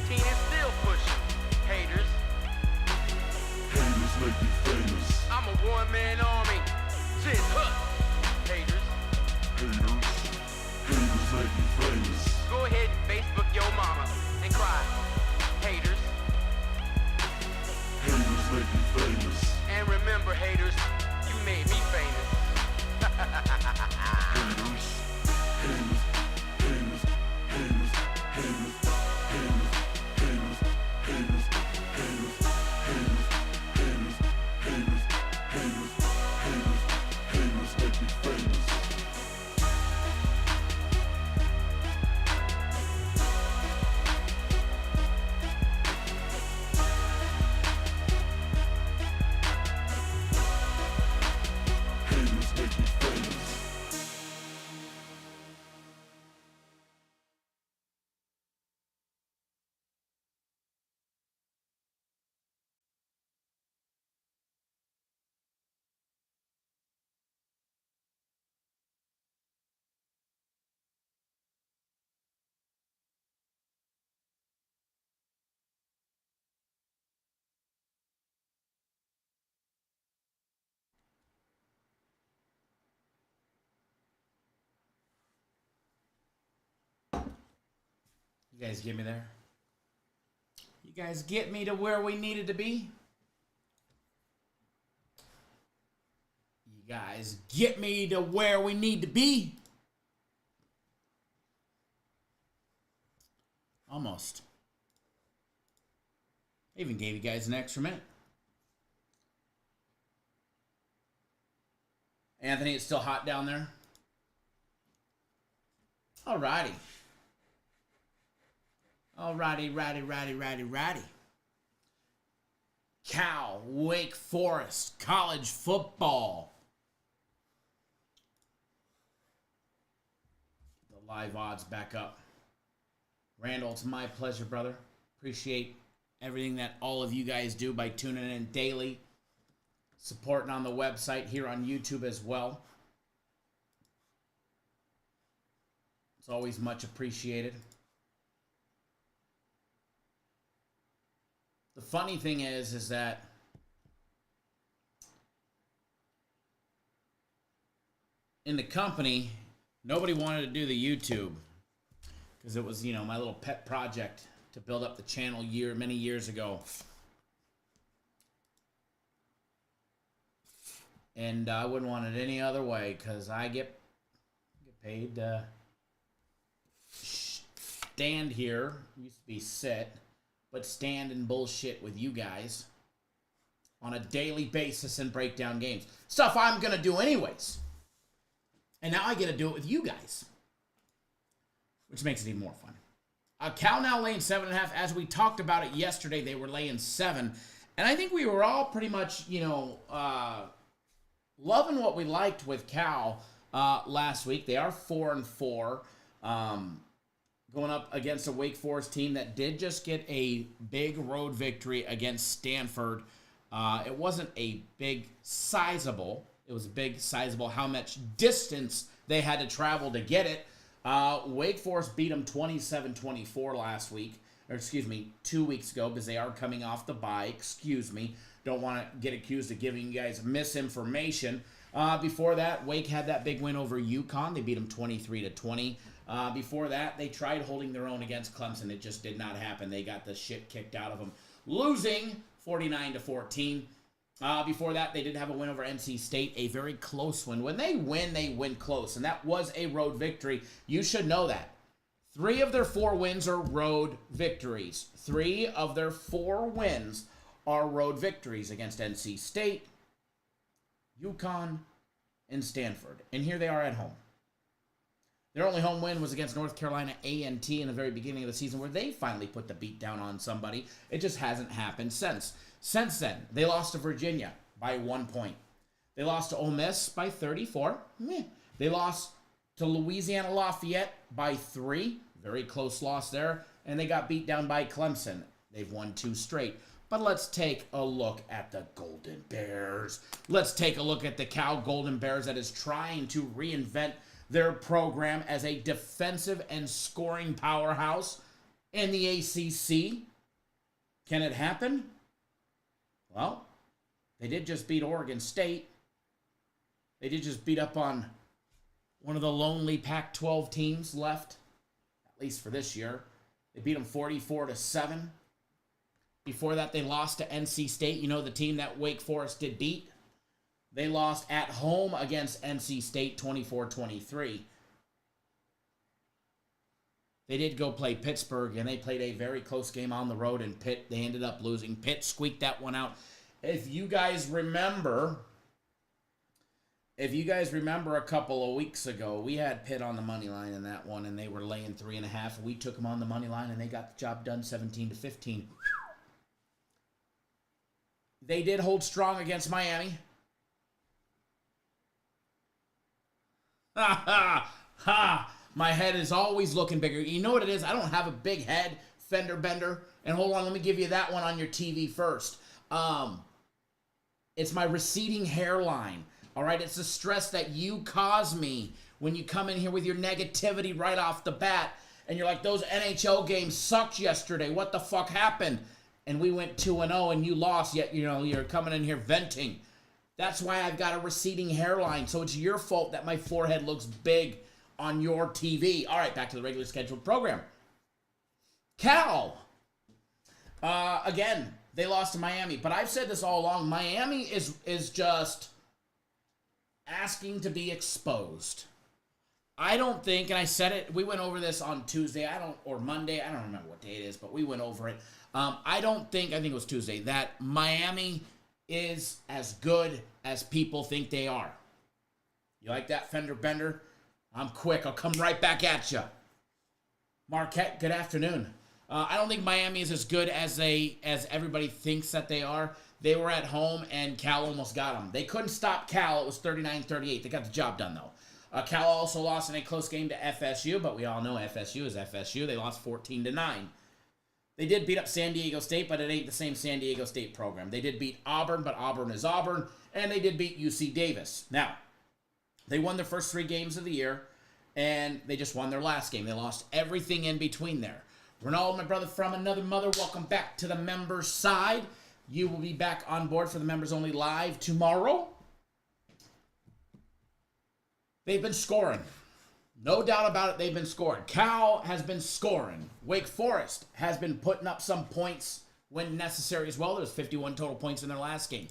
14 and still pushing. Haters. Haters make me famous. I'm a one-man army. Shit, huh? Haters. Haters. Haters make me famous. Go ahead and Facebook your mama and cry. Haters. Haters make me famous. And remember, haters, you made me famous. Haters. Haters. Haters. Haters. Haters. Haters. Haters. Haters. Haters. Haters. Haters. Haters. Haters. Haters. Haters make me famous. Haters make me famous. You guys get me there? You guys get me to where we needed to be? You guys get me to where we need to be? Almost. I even gave you guys an extra minute. Anthony, it's still hot down there? Alrighty. Righty. Cal, Wake Forest, college football. The live odds back up. Randall, it's my pleasure, brother. Appreciate everything that all of you guys do by tuning in daily, supporting on the website, here on YouTube as well. It's always much appreciated. The funny thing is that in the company, nobody wanted to do the YouTube because it was, my little pet project to build up the channel many years ago. And I wouldn't want it any other way because I get paid to stand here. Used to be sit. But stand and bullshit with you guys on a daily basis and break down games. Stuff I'm going to do anyways. And now I get to do it with you guys. Which makes it even more fun. Cal now laying 7.5. As we talked about it yesterday, they were laying 7. And I think we were all pretty much, loving what we liked with Cal last week. They are 4-4. Going up against a Wake Forest team that did just get a big road victory against Stanford. It wasn't a big sizable. It was a big sizable how much distance they had to travel to get it. Wake Forest beat them 27-24 last week. Or 2 weeks ago, because they are coming off the bye. Don't want to get accused of giving you guys misinformation. Before that, Wake had that big win over UConn. They beat them 23-20. Before that, they tried holding their own against Clemson. It just did not happen. They got the shit kicked out of them, losing 49-14. Before that, they did have a win over NC State, a very close win. When they win close, and that was a road victory. You should know that. 3 of their 4 wins are road victories. 3 of their 4 wins are road victories against NC State, UConn, and Stanford. And here they are at home. Their only home win was against North Carolina A&T in the very beginning of the season, where they finally put the beat down on somebody. It just hasn't happened since. Since then, they lost to Virginia by 1 point. They lost to Ole Miss by 34. They lost to Louisiana Lafayette by 3. Very close loss there. And they got beat down by Clemson. They've won 2 straight. But let's take a look at the Golden Bears. Let's take a look at the Cal Golden Bears that is trying to reinvent their program as a defensive and scoring powerhouse in the ACC. Can it happen? Well, they did just beat Oregon State. They did just beat up on one of the lonely Pac-12 teams left, at least for this year. They beat them 44-7. Before that, they lost to NC State. You know, the team that Wake Forest did beat. They lost at home against NC State 24-23. They did go play Pittsburgh, and they played a very close game on the road in Pitt. They ended up losing. Pitt squeaked that one out. If you guys remember a couple of weeks ago, we had Pitt on the money line in that one, and they were laying 3.5. We took them on the money line, and they got the job done 17-15. They did hold strong against Miami. Ha ha ha! My head is always looking bigger. You know what it is? I don't have a big head, fender bender. And hold on, let me give you that one on your TV first. It's my receding hairline. All right, it's the stress that you cause me when you come in here with your negativity right off the bat. And you're like, those NHL games sucked yesterday. What the fuck happened? And we went 2-0 and you lost, yet you're coming in here venting. That's why I've got a receding hairline. So it's your fault that my forehead looks big on your TV. All right, back to the regular scheduled program. Cal. Again, they lost to Miami. But I've said this all along. Miami is just asking to be exposed. I don't think, and I said it, we went over this on Tuesday, or Monday, I don't remember what day it is, but we went over it. I think it was Tuesday, that Miami is as good as people think they are. You like that, fender bender? I'm quick. I'll come right back at you. Marquette, good afternoon. I don't think Miami is as good as everybody thinks that they are. They were at home, and Cal almost got them. They couldn't stop Cal. It was 39-38. They got the job done, though. Cal also lost in a close game to FSU, but we all know FSU is FSU. They lost 14-9. They did beat up San Diego State, but it ain't the same San Diego State program. They did beat Auburn, but Auburn is Auburn, and they did beat UC Davis. Now, they won their first 3 games of the year, and they just won their last game. They lost everything in between there. Ronald, my brother from another mother, welcome back to the members side. You will be back on board for the members only live tomorrow. They've been scoring. No doubt about it, they've been scoring. Cal has been scoring. Wake Forest has been putting up some points when necessary as well. There's 51 total points in their last game.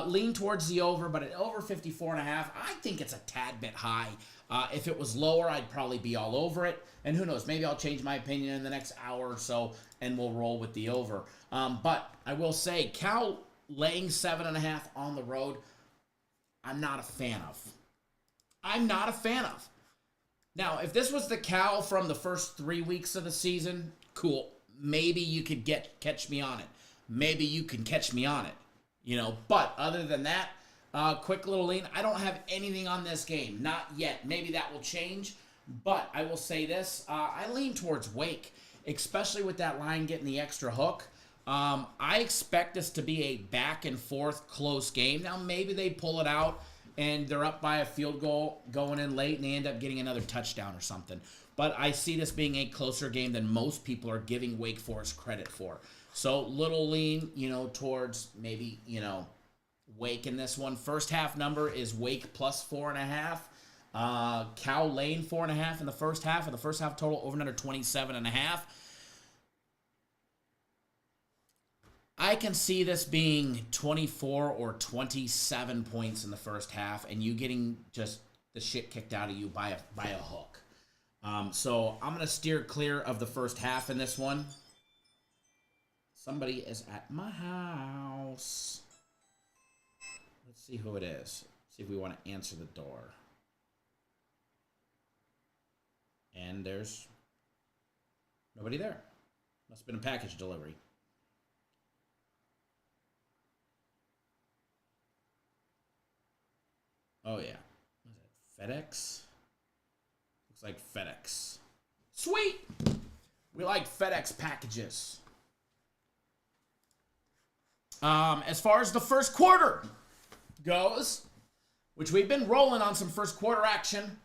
Lean towards the over, but at over 54.5, I think it's a tad bit high. If it was lower, I'd probably be all over it. And who knows, maybe I'll change my opinion in the next hour or so, and we'll roll with the over. But I will say, Cal laying 7.5 on the road, I'm not a fan of. Now, if this was the Cal from the first 3 weeks of the season, cool. Maybe you could catch me on it. Maybe you can catch me on it. But other than that, quick little lean. I don't have anything on this game. Not yet. Maybe that will change. But I will say this. I lean towards Wake, especially with that line getting the extra hook. I expect this to be a back and forth close game. Now, maybe they pull it out and they're up by a field goal going in late and they end up getting another touchdown or something. But I see this being a closer game than most people are giving Wake Forest credit for. So little lean, towards maybe, Wake in this one. First half number is Wake plus 4.5. Cal laying 4.5 in the first half. And the first half total over and under 27.5. I can see this being 24 or 27 points in the first half, and you getting just the shit kicked out of you by a hook. So I'm going to steer clear of the first half in this one. Somebody is at my house. Let's see who it is. See if we want to answer the door. And there's nobody there. Must have been a package delivery. Oh, yeah. What is it? FedEx? Looks like FedEx. Sweet! We like FedEx packages. As far as the first quarter goes, which we've been rolling on some first quarter action.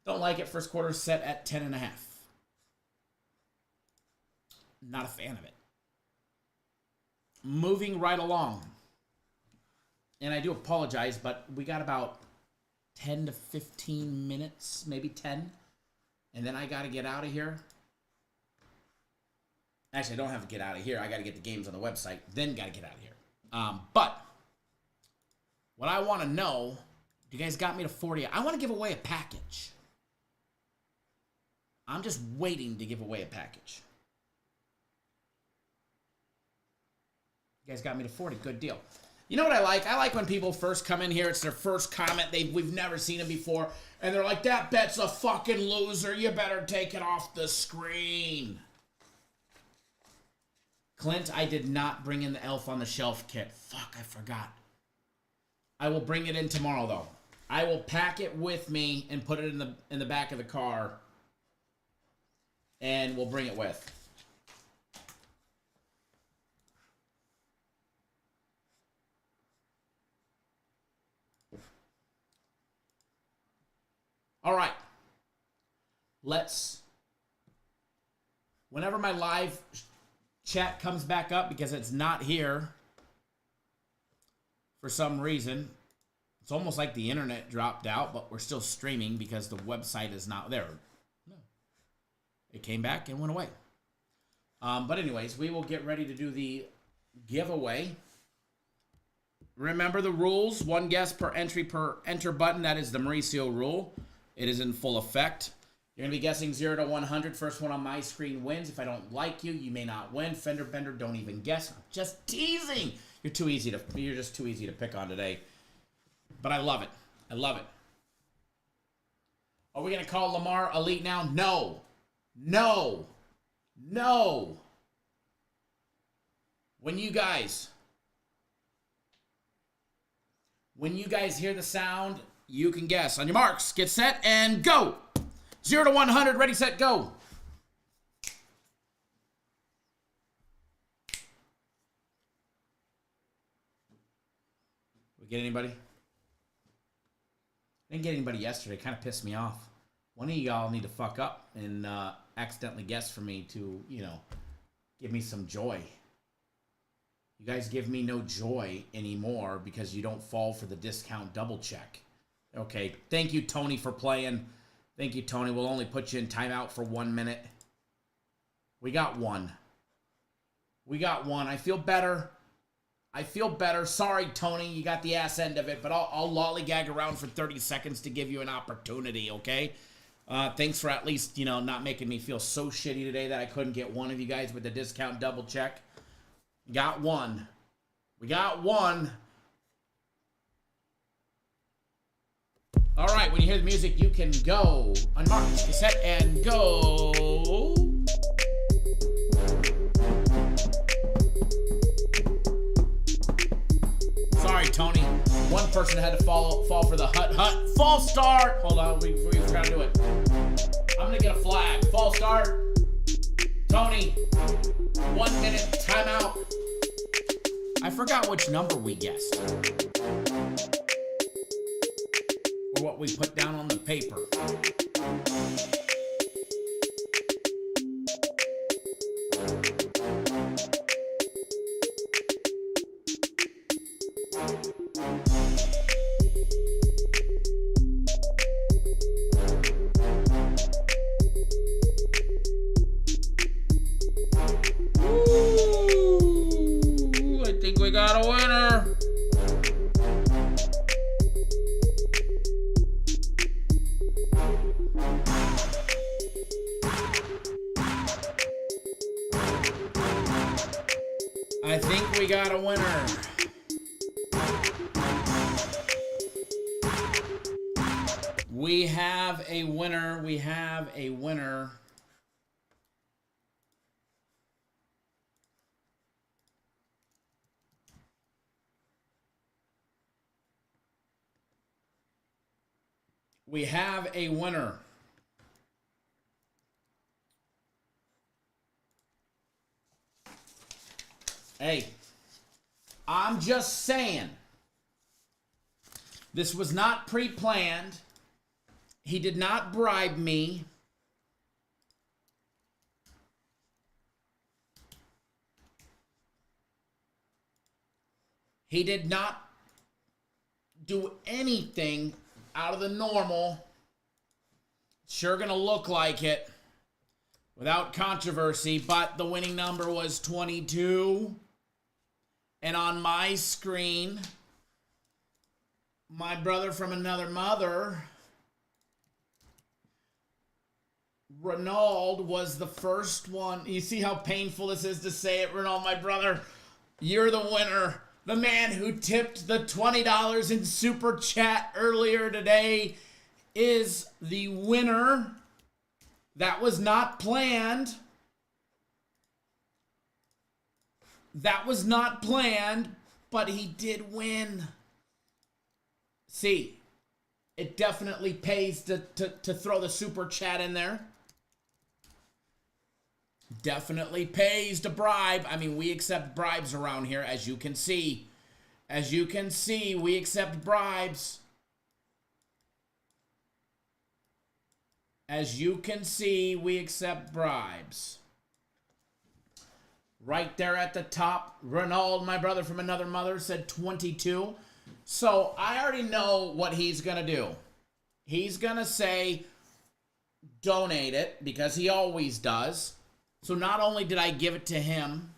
Don't like it. First quarter set at 10.5. Not a fan of it. Moving right along. And I do apologize, but we got about 10 to 15 minutes, maybe 10. And then I got to get out of here. Actually, I don't have to get out of here. I got to get the games on the website, then got to get out of here. But what I want to know, you guys got me to 40. I want to give away a package. I'm just waiting to give away a package. You guys got me to 40. Good deal. You know what I like? I like when people first come in here. It's their first comment. We've never seen it before. And they're like, that bet's a fucking loser. You better take it off the screen. Clint, I did not bring in the Elf on the Shelf kit. Fuck, I forgot. I will bring it in tomorrow, though. I will pack it with me and put it in the back of the car. And we'll bring it with. All right. Whenever my live chat comes back up, because it's not here for some reason, it's almost like the internet dropped out, but we're still streaming because the website is not there. No. It came back and went away. But anyways, we will get ready to do the giveaway. Remember the rules. 1 guess per entry per enter button. That is the Mauricio rule. It is in full effect. You're going to be guessing 0 to 100. First one on my screen wins. If I don't like you, you may not win. Fender bender, don't even guess. I'm just teasing. You're just too easy to pick on today. But I love it. I love it. Are we going to call Lamar elite now? No. No. No. When you guys hear the sound, you can guess. On your marks, get set, and go. 0 to 100, ready, set, go. We get anybody? Didn't get anybody yesterday. Kind of pissed me off. One of y'all need to fuck up and accidentally guess for me to, give me some joy. You guys give me no joy anymore because you don't fall for the discount double check. Okay, thank you, Tony, for playing. Thank you, Tony. We'll only put you in timeout for 1 minute. We got one. I feel better. Sorry, Tony, you got the ass end of it, but I'll lollygag around for 30 seconds to give you an opportunity, okay? Thanks for at least, not making me feel so shitty today that I couldn't get one of you guys with the discount double check. Got one. We got one. All right, when you hear the music, you can go. Unmark, get set, and go. Sorry, Tony. One person had to fall for the hut. False start. Hold on, we try to do it. I'm gonna get a flag. False start. Tony, 1 minute timeout. I forgot which number we guessed. Or what we put down on the paper. Ooh, I think we got a winner. I think we got a winner. We have a winner. We have a winner. We have a winner. Hey, I'm just saying, this was not pre-planned. He did not bribe me. He did not do anything out of the normal. Sure gonna look like it without controversy, but the winning number was 22. And on my screen, my brother from another mother, Ronald, was the first one. You see how painful this is to say it, Ronald, my brother. You're the winner. The man who tipped the $20 in Super Chat earlier today is the winner. That was not planned. That was not planned, but he did win. See, it definitely pays to throw the Super Chat in there. Definitely pays to bribe. I mean, we accept bribes around here, as you can see. As you can see, we accept bribes. As you can see, we accept bribes. Right there at the top, Ronald, my brother from another mother, said 22. So I already know what he's going to do. He's going to say, donate it, because he always does. So not only did I give it to him,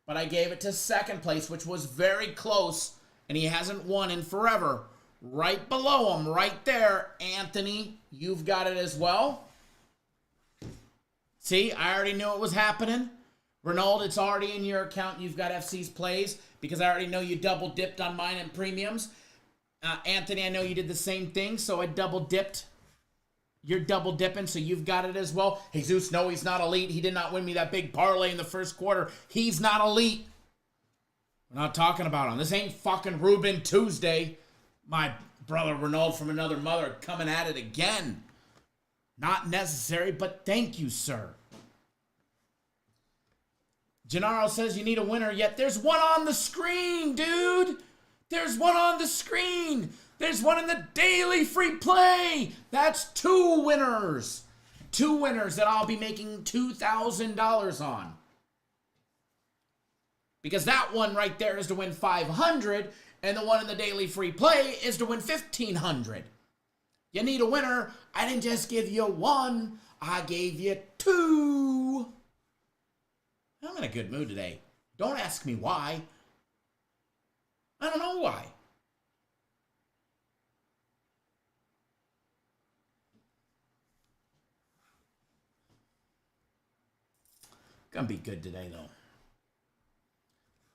but I gave it to second place, which was very close, and he hasn't won in forever. Right below him, right there, Anthony, you've got it as well. See, I already knew it was happening. Ronald, it's already in your account. You've got FC's plays, because I already know you double dipped on mine and premiums. Anthony, I know you did the same thing, so I double dipped. You're double dipping, so you've got it as well. Jesus, no, he's not elite. He did not win me that big parlay in the first quarter. He's not elite. We're not talking about him. This ain't fucking Ruben Tuesday. My brother Ronald from another mother coming at it again. Not necessary, but thank you, sir. Gennaro says you need a winner, yet there's one on the screen, dude. There's one on the screen. There's one in the daily free play. That's two winners. Two winners that I'll be making $2,000 on. Because that one right there is to win $500, and the one in the daily free play is to win $1,500. You need a winner. I didn't just give you one. I gave you two. I'm in a good mood today. Don't ask me why. I don't know why. Gonna be good today, though.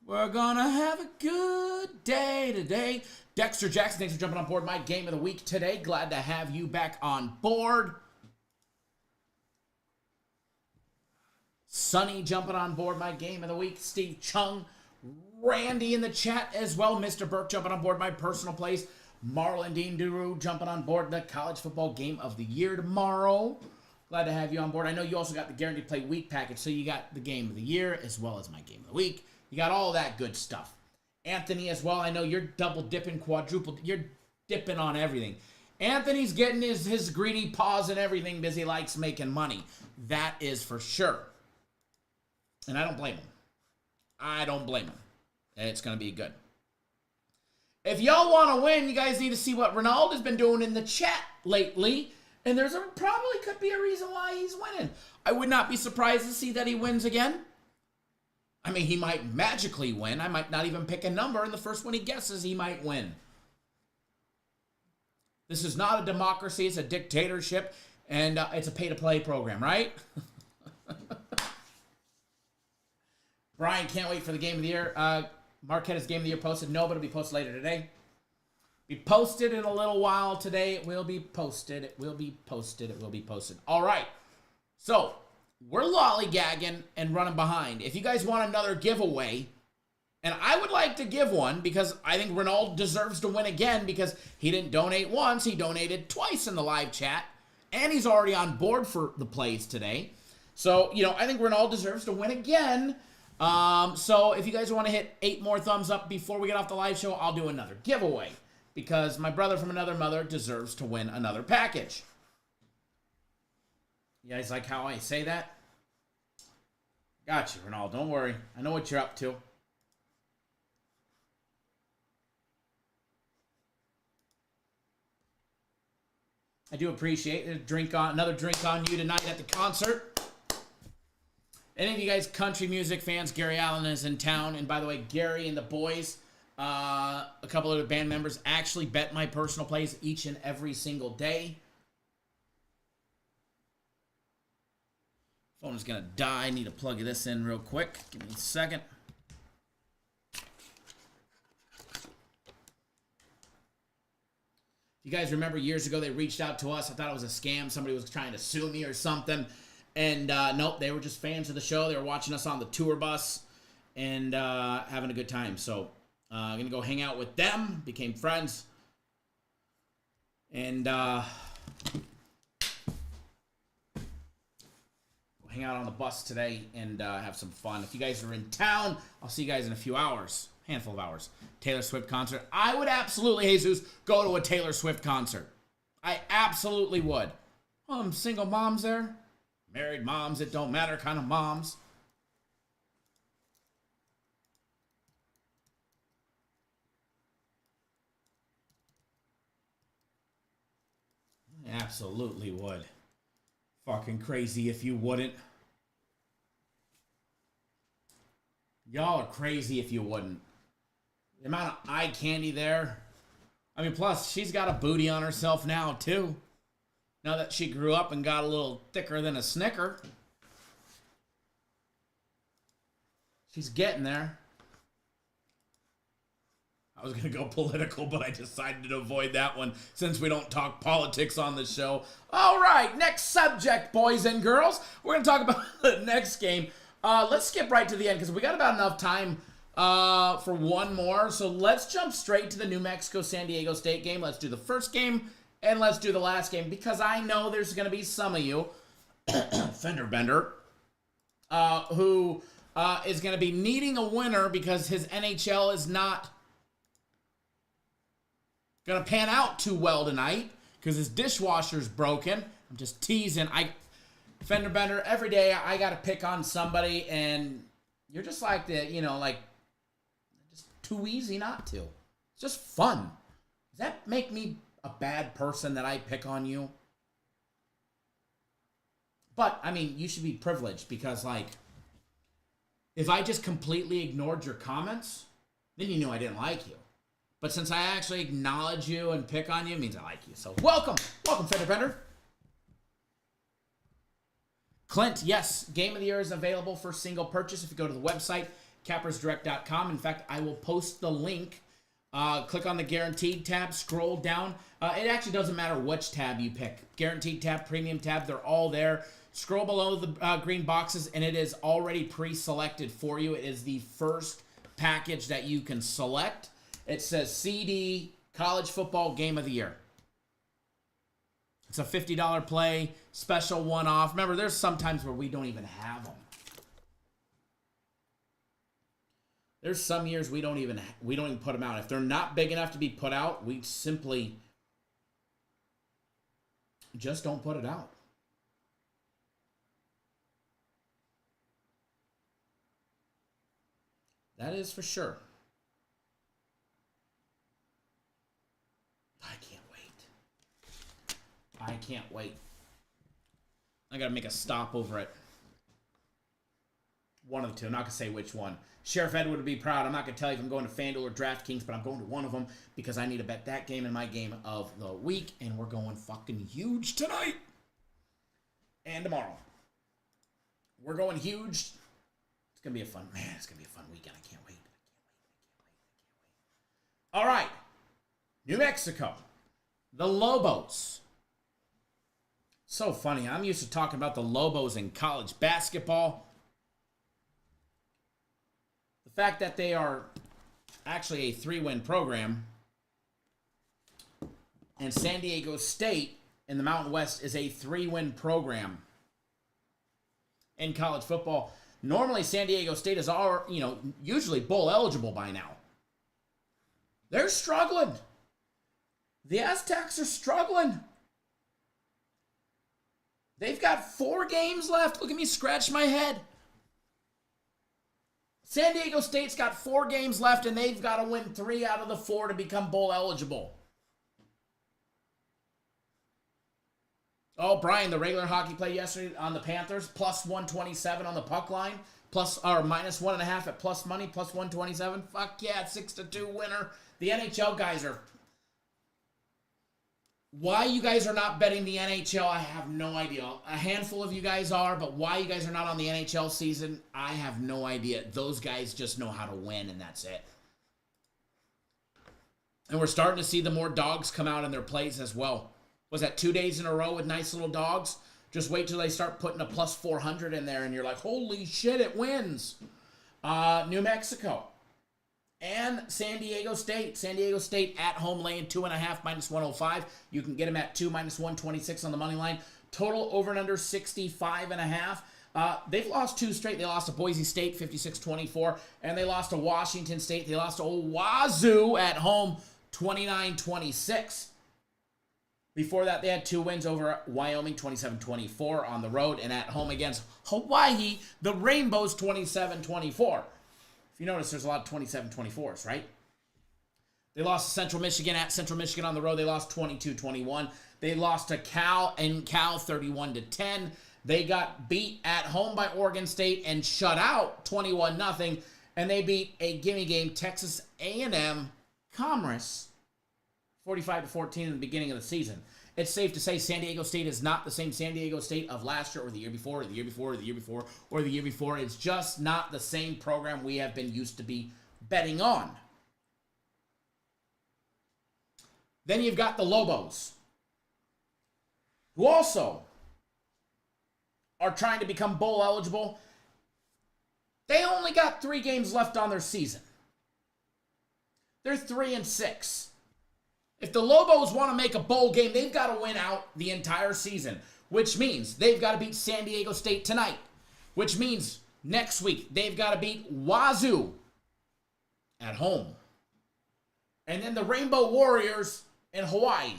We're gonna have a good day today. Dexter Jackson, thanks for jumping on board my game of the week today. Glad to have you back on board. Sonny jumping on board my game of the week. Steve Chung. Randy in the chat as well. Mr. Burke jumping on board my personal place. Marlon Dean Duru jumping on board the college football game of the year tomorrow. Glad to have you on board. I know you also got the Guaranteed Play Week package, so you got the game of the year as well as my game of the week. You got all that good stuff. Anthony as well. I know you're double dipping, quadruple. You're dipping on everything. Anthony's getting his greedy paws and everything because he likes making money. That is for sure. And I don't blame him. I don't blame him. It's going to be good. If y'all want to win, you guys need to see what Ronald has been doing in the chat lately. And there's probably could be a reason why he's winning. I would not be surprised to see that he wins again. I mean, he might magically win. I might not even pick a number, and the first one he guesses, he might win. This is not a democracy. It's a dictatorship, and it's a pay-to-play program, right? Brian, can't wait for the game of the year. Marquette's game of the year posted. No, but it'll be posted later today. Be posted in a little while today. It will be posted. It will be posted. It will be posted. All right. So, we're lollygagging and running behind. If you guys want another giveaway, and I would like to give one because I think Ronald deserves to win again because he didn't donate once. He donated twice in the live chat, and he's already on board for the plays today. So, I think Ronald deserves to win again. So, if you guys want to hit 8 more thumbs up before we get off the live show, I'll do another giveaway because my brother from another mother deserves to win another package. You guys like how I say that? Got you, Ronald. Don't worry. I know what you're up to. I do appreciate it. Another drink on you tonight at the concert. Any of you guys country music fans, Gary Allen is in town. And by the way, Gary and the boys, a couple of the band members actually bet my personal plays each and every single day. Phone is going to die. I need to plug this in real quick. Give me a second. You guys remember years ago they reached out to us. I thought it was a scam. Somebody was trying to sue me or something. And nope, they were just fans of the show. They were watching us on the tour bus and having a good time. So I'm going to go hang out with them. Became friends. And hang out on the bus today and have some fun. If you guys are in town, I'll see you guys in a few hours. Handful of hours. Taylor Swift concert. I would absolutely, Jesus, go to a Taylor Swift concert. I absolutely would. Single moms there. Married moms, it don't matter kind of moms. I absolutely would. Fucking crazy if you wouldn't. Y'all are crazy if you wouldn't. The amount of eye candy there. I mean, plus, she's got a booty on herself now, too. Now that she grew up and got a little thicker than a Snicker. She's getting there. I was going to go political, but I decided to avoid that one since we don't talk politics on the show. All right, next subject, boys and girls. We're going to talk about the next game. Let's skip right to the end because we got about enough time for one more. So let's jump straight to the New Mexico-San Diego State game. Let's do the first game and let's do the last game because I know there's going to be some of you, fender bender, who is going to be needing a winner because his NHL is not going to pan out too well tonight because his dishwasher's broken. I'm just teasing. Fender bender, every day I got to pick on somebody and you're just like just too easy not to. It's just fun. Does that make me a bad person that I pick on you? But, I mean, you should be privileged because, if I just completely ignored your comments, then you knew I didn't like you. But since I actually acknowledge you and pick on you, it means I like you. So, welcome. Welcome, Fender Bender. Clint, yes, Game of the Year is available for single purchase if you go to the website, cappersdirect.com. In fact, I will post the link. Click on the Guaranteed tab, scroll down. It actually doesn't matter which tab you pick. Guaranteed tab, Premium tab, they're all there. Scroll below the green boxes, and it is already pre-selected for you. It is the first package that you can select. It says CD, College Football Game of the Year. It's a $50 play, special one-off. Remember, there's some times where we don't even have them. There's some years we don't even put them out. If they're not big enough to be put out, we simply just don't put it out. That is for sure. I can't wait. I gotta make a stop over it. One of the two. I'm not gonna say which one. Sheriff Edward would be proud. I'm not gonna tell you if I'm going to FanDuel or DraftKings, but I'm going to one of them because I need to bet that game in my game of the week, and we're going fucking huge tonight and tomorrow. We're going huge. It's gonna be a fun weekend. I can't wait. All right, New Mexico, the Lobos. So funny. I'm used to talking about the Lobos in college basketball. The fact that they are actually a 3-win program and San Diego State in the Mountain West is a 3-win program in college football. Normally, San Diego State is usually bowl eligible by now. They're struggling. The Aztecs are struggling. They've got 4 games left. Look at me scratch my head. San Diego State's got 4 games left, and they've got to win 3 out of the 4 to become bowl eligible. Oh, Brian, the regular hockey play yesterday on the Panthers, plus 127 on the puck line, minus 1.5 at plus money, plus 127. Fuck yeah, 6-2 winner. The NHL guys are... Why you guys are not betting the NHL, I have no idea. A handful of you guys are, but why you guys are not on the NHL season, I have no idea. Those guys just know how to win, and that's it. And we're starting to see the more dogs come out in their plays as well. Was that 2 days in a row with nice little dogs? Just wait till they start putting a plus 400 in there, and you're like, holy shit, it wins. New Mexico and San Diego State. San Diego State at home laying 2.5 minus 105. You can get them at 2 minus 126 on the money line. Total over and under 65.5. They've lost 2 straight. They lost to Boise State 56-24, and they lost to Washington State. They lost to Wazoo at home 29-26. Before that, they had 2 wins over Wyoming, 27-24 on the road, and at home against Hawaii, the Rainbows, 27-24. If you notice, there's a lot of 27-24s, right? They lost to Central Michigan at Central Michigan on the road. They lost 22-21. They lost to Cal 31-10. They got beat at home by Oregon State and shut out 21-0. And they beat a gimme game, Texas A&M Commerce, 45-14 in the beginning of the season. It's safe to say San Diego State is not the same San Diego State of last year or the year before or the year before or the year before or the year before. It's just not the same program we have been used to be betting on. Then you've got the Lobos, who also are trying to become bowl eligible. They only got 3 games left on their season. They're 3-6. If the Lobos want to make a bowl game, they've got to win out the entire season, which means they've got to beat San Diego State tonight, which means next week they've got to beat Wazoo at home. And then the Rainbow Warriors in Hawaii.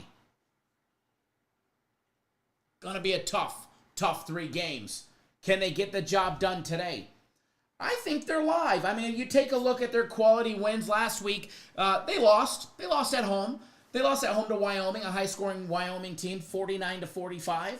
Going to be a tough 3 games. Can they get the job done today? I think they're live. I mean, you take a look at their quality wins last week. They lost. They lost at home. They lost at home to Wyoming, a high-scoring Wyoming team, 49-45.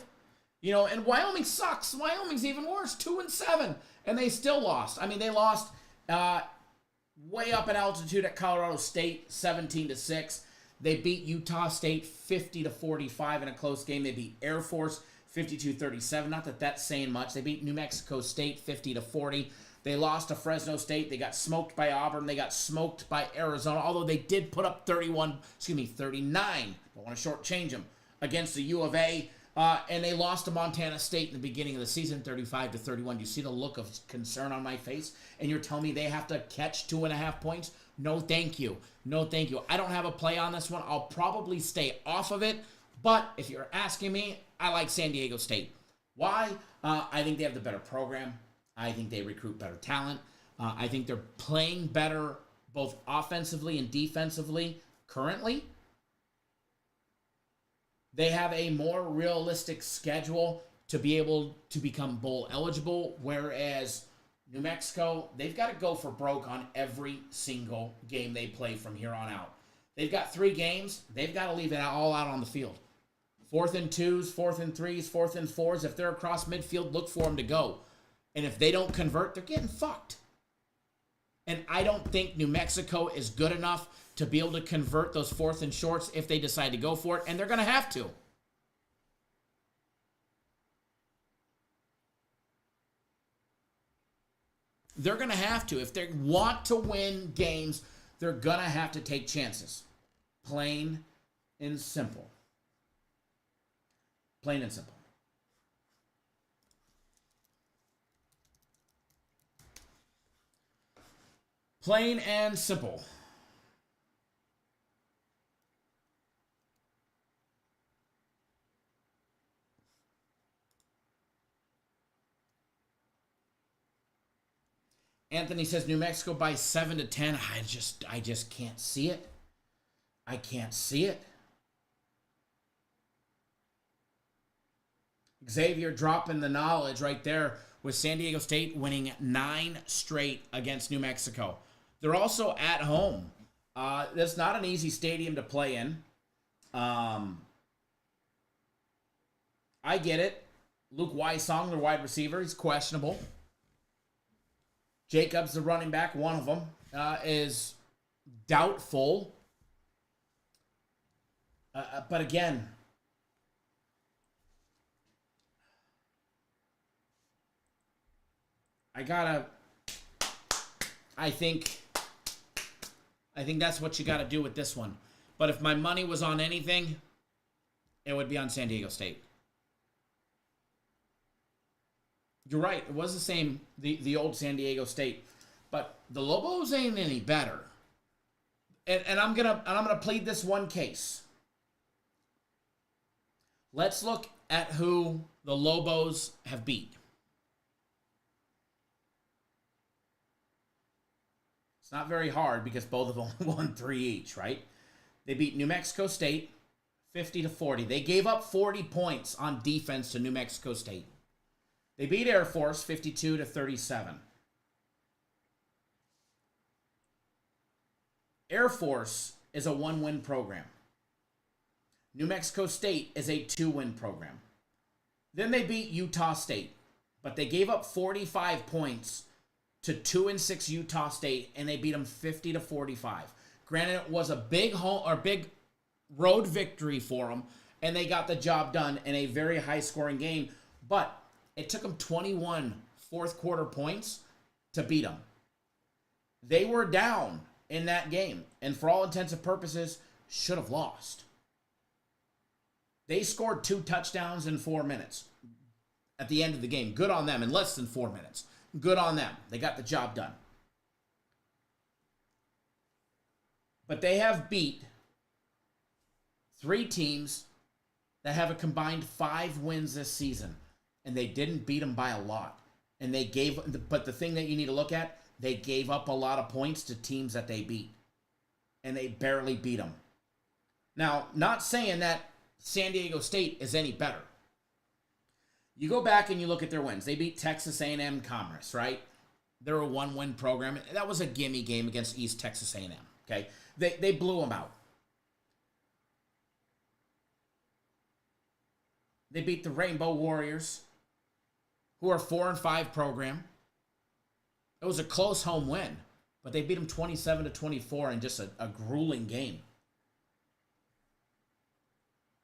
You know, and Wyoming sucks. Wyoming's even worse, 2-7, and they still lost. I mean, they lost way up in altitude at Colorado State, 17-6. They beat Utah State 50-45 in a close game. They beat Air Force 52-37. Not that that's saying much. They beat New Mexico State 50-40. They lost to Fresno State. They got smoked by Auburn. They got smoked by Arizona, although they did put up 39. Don't want to shortchange them against the U of A. And they lost to Montana State in the beginning of the season, 35-31. Do you see the look of concern on my face? And you're telling me they have to catch 2.5 points? No, thank you. No, thank you. I don't have a play on this one. I'll probably stay off of it. But if you're asking me, I like San Diego State. Why? I think they have the better program. I think they recruit better talent. I think they're playing better both offensively and defensively currently. They have a more realistic schedule to be able to become bowl eligible, whereas New Mexico, they've got to go for broke on every single game they play from here on out. They've got 3 games. They've got to leave it all out on the field. 4th and 2s, 4th and 3s, 4th and 4s. If they're across midfield, look for them to go. And if they don't convert, they're getting fucked. And I don't think New Mexico is good enough to be able to convert those 4th and shorts if they decide to go for it, and they're going to have to. They're going to have to. If they want to win games, they're going to have to take chances. Plain and simple. Plain and simple. Plain and simple. Anthony says New Mexico by 7-10. I just can't see it. I can't see it. Xavier dropping the knowledge right there with San Diego State winning 9 straight against New Mexico. They're also at home. That's not an easy stadium to play in. I get it. Luke Weissong, the wide receiver, he's questionable. Jacobs, the running back, one of them, is doubtful. But again, I think that's what you gotta do with this one. But if my money was on anything, it would be on San Diego State. You're right. It was the same, the old San Diego State, but the Lobos ain't any better. And I'm gonna plead this one case. Let's look at who the Lobos have beat. It's not very hard because both of them won 3 each, right? They beat New Mexico State 50-40. They gave up 40 points on defense to New Mexico State. They beat Air Force 52-37. Air Force is a 1-win program. New Mexico State is a 2-win program. Then they beat Utah State, but they gave up 45 points to 2-6 Utah State, and they beat them 50-45. Granted, it was a big road victory for them, and they got the job done in a very high-scoring game, but it took them 21 fourth-quarter points to beat them. They were down in that game, and for all intents and purposes, should have lost. They scored 2 touchdowns in 4 minutes at the end of the game. Good on them, in less than 4 minutes. Good on them. They got the job done. But they have beat 3 teams that have a combined 5 wins this season. And they didn't beat them by a lot. And but the thing that you need to look at, they gave up a lot of points to teams that they beat. And they barely beat them. Now, not saying that San Diego State is any better. You go back and you look at their wins. They beat Texas A&M Commerce, right? They're a 1-win program. That was a gimme game against East Texas A&M, okay? They blew them out. They beat the Rainbow Warriors, who are a 4-5 program. It was a close home win, but they beat them 27-24 in just a grueling game.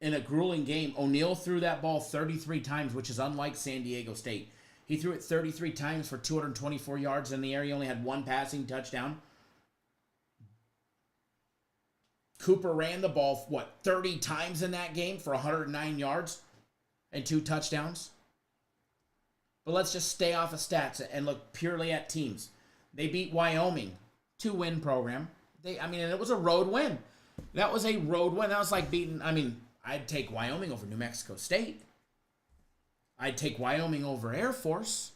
In a grueling game, O'Neal threw that ball 33 times, which is unlike San Diego State. He threw it 33 times for 224 yards in the air. He only had 1 passing touchdown. Cooper ran the ball, 30 times in that game for 109 yards and 2 touchdowns? But let's just stay off of stats and look purely at teams. They beat Wyoming, 2-win program. And it was a road win. That was a road win. That was like beating, I'd take Wyoming over New Mexico State. I'd take Wyoming over Air Force.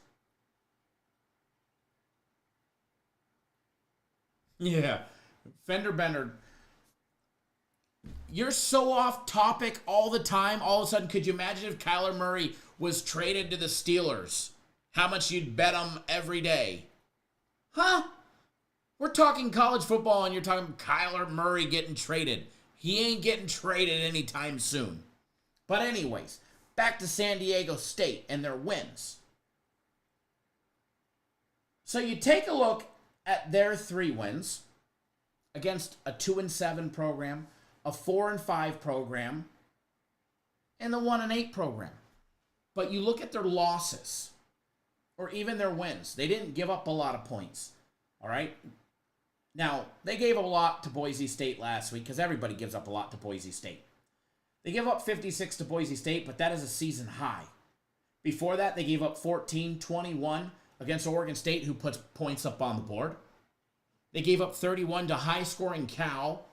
Yeah. Fender Bender. You're so off topic all the time. All of a sudden, could you imagine if Kyler Murray was traded to the Steelers? How much you'd bet him every day? Huh? We're talking college football and you're talking Kyler Murray getting traded. He ain't getting traded anytime soon. But anyways, back to San Diego State and their wins. So you take a look at their 3 wins against a 2-7 program, a 4-5 program, and the 1-8 program. But you look at their losses, or even their wins. They didn't give up a lot of points. All right? Now, they gave a lot to Boise State last week because everybody gives up a lot to Boise State. They gave up 56 to Boise State, but that is a season high. Before that, they gave up 14-21 against Oregon State, who puts points up on the board. They gave up 31 to high-scoring Cal.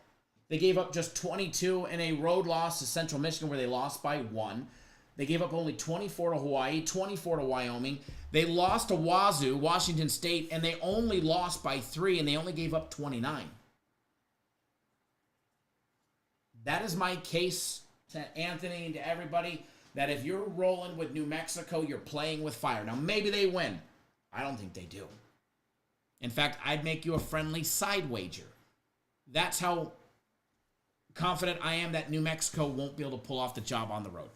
They gave up just 22 in a road loss to Central Michigan, where they lost by 1. They gave up only 24 to Hawaii, 24 to Wyoming. They lost to Wazoo, Washington State, and they only lost by 3, and they only gave up 29. That is my case to Anthony and to everybody, that if you're rolling with New Mexico, you're playing with fire. Now, maybe they win. I don't think they do. In fact, I'd make you a friendly side wager. That's how confident I am that New Mexico won't be able to pull off the job on the road.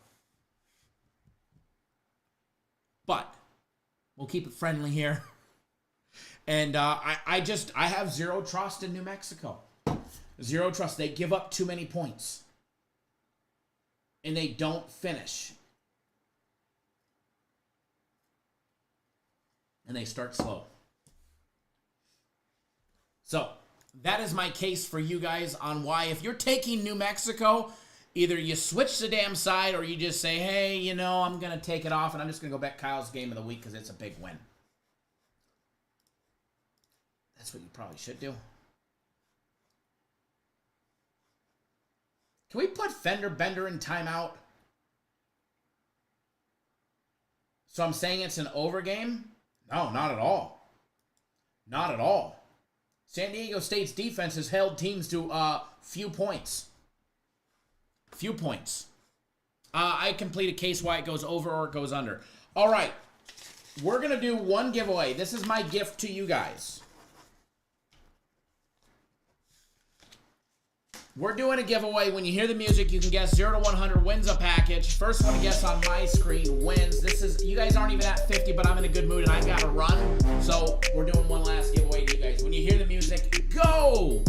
But we'll keep it friendly here. And I have zero trust in New Mexico. Zero trust. They give up too many points. And they don't finish. And they start slow. So, that is my case for you guys on why, if you're taking New Mexico, either you switch the damn side or you just say, hey, you know, I'm going to take it off and I'm just going to go bet Kyle's game of the week because it's a big win. That's what you probably should do. Can we put Fender Bender in timeout? So I'm saying it's an over game? No, not at all. Not at all. San Diego State's defense has held teams to few points. Few points. I complete a case why it goes over or it goes under. All right. We're going to do one giveaway. This is my gift to you guys. We're doing a giveaway. When you hear the music, you can guess 0 to 100 wins a package. First one to guess on my screen wins. This is, you guys aren't even at 50, but I'm in a good mood and I've got to run. So we're doing one last giveaway to you guys. When you hear the music, go!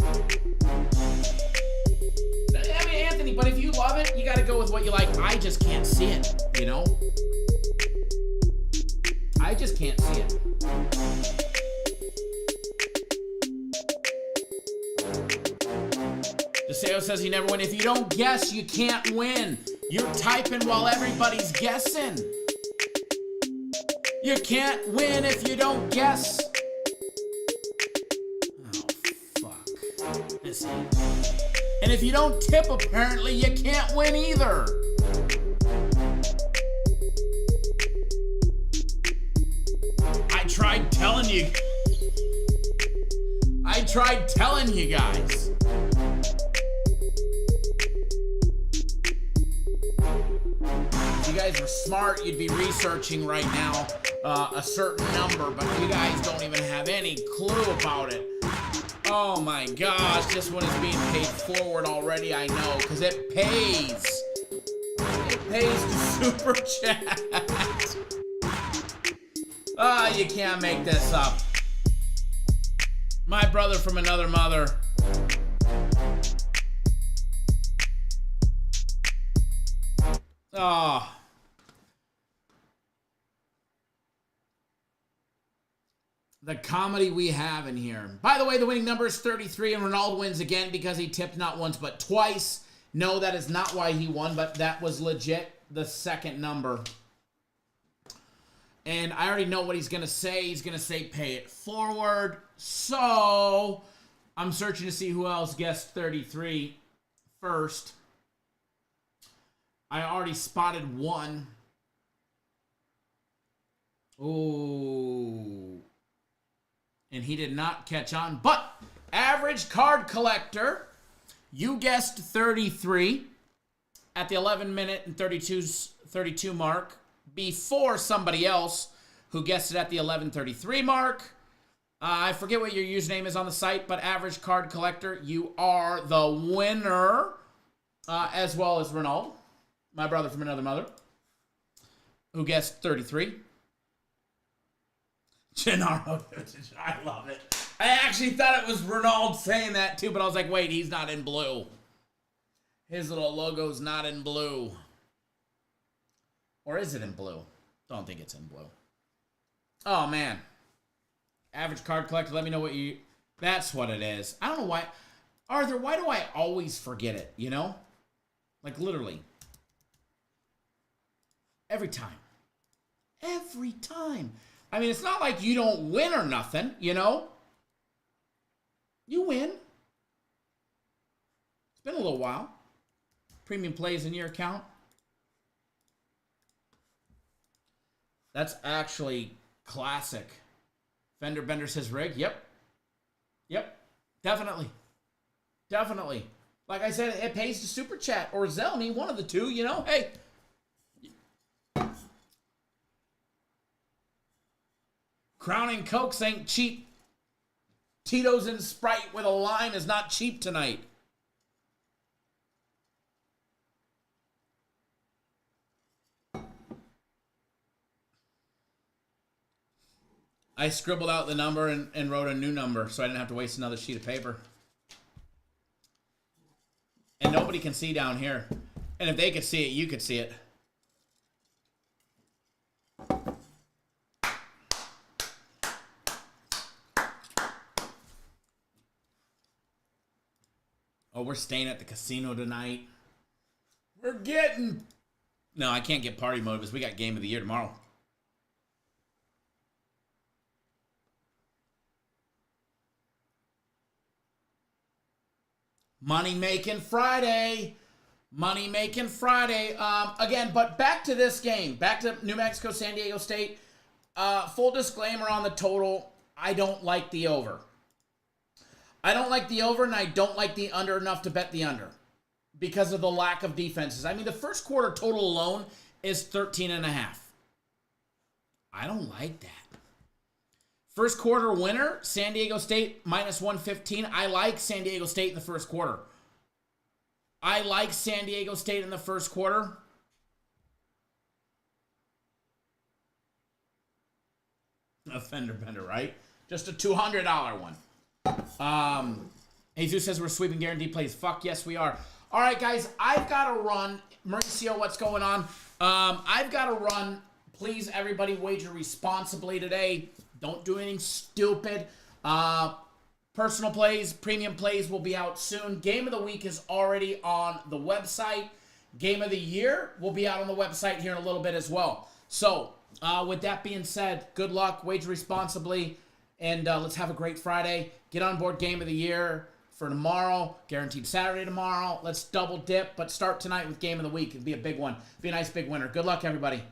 I mean, Anthony, but if you love it, you got to go with what you like. I just can't see it, you know? I just can't see it. DeSeo says you never win. If you don't guess, you can't win. You're typing while everybody's guessing. You can't win if you don't guess. Oh, fuck. This ain't. And if you don't tip, apparently, you can't win either. I tried telling you. I tried telling you guys. If you guys were smart, you'd be researching right now a certain number, but you guys don't even have any clue about it. Oh my gosh, this one is being paid forward already, I know, because it pays. It pays to Super Chat. You can't make this up. My brother from another mother. Oh. The comedy we have in here. By the way, the winning number is 33, and Ronaldo wins again because he tipped not once but twice. No, that is not why he won, but that was legit the second number. And I already know what he's going to say. He's going to say pay it forward. So, I'm searching to see who else guessed 33 first. I already spotted one. Ooh. And he did not catch on. But, average card collector, you guessed 33 at the 11 minute and 32 mark before somebody else who guessed it at the 11:33 mark. I forget what your username is on the site, but average card collector, you are the winner, as well as Ronald, my brother from another mother, who guessed 33. Gennaro, I love it. I actually thought it was Ronald saying that too, but I was like, wait, he's not in blue. His little logo's not in blue. Or is it in blue? Don't think it's in blue. Oh, man. Average card collector, let me know what you... That's what it is. I don't know why... Arthur, why do I always forget it, you know? Like, literally. Every time. Every time. I mean, it's not like you don't win or nothing, you know? You win. It's been a little while. Premium plays in your account. That's actually classic. Fender Bender says rig. Yep. Yep. Definitely. Definitely. Like I said, it pays to Super Chat or Zell me, one of the two, you know? Hey. Crown and Cokes ain't cheap. Tito's and Sprite with a lime is not cheap tonight. I scribbled out the number and wrote a new number so I didn't have to waste another sheet of paper. And nobody can see down here. And if they could see it, you could see it. Oh, we're staying at the casino tonight. We're getting... No, I can't get party mode because we got Game of the Year tomorrow. Money Making Friday. Money Making Friday. Again, but back to this game. Back to New Mexico, San Diego State. Full disclaimer on the total. I don't like the over. I don't like the over, and I don't like the under enough to bet the under because of the lack of defenses. I mean, the first quarter total alone is 13.5. I don't like that. First quarter winner, San Diego State minus 115. I like San Diego State in the first quarter. I like San Diego State in the first quarter. A fender bender, right? Just a $200 one. Jesus says we're sweeping guaranteed plays. Fuck yes, we are. All right, guys, I've got to run. Mauricio, what's going on? I've got to run. Please, everybody, wager responsibly today. Don't do anything stupid. Personal plays, premium plays will be out soon. Game of the week is already on the website. Game of the year will be out on the website here in a little bit as well. So, with that being said, good luck, wager responsibly, and let's have a great Friday. Get on board Game of the Year for tomorrow. Guaranteed Saturday tomorrow. Let's double dip, but start tonight with Game of the Week. It'll be a big one. Be a nice big winner. Good luck, everybody.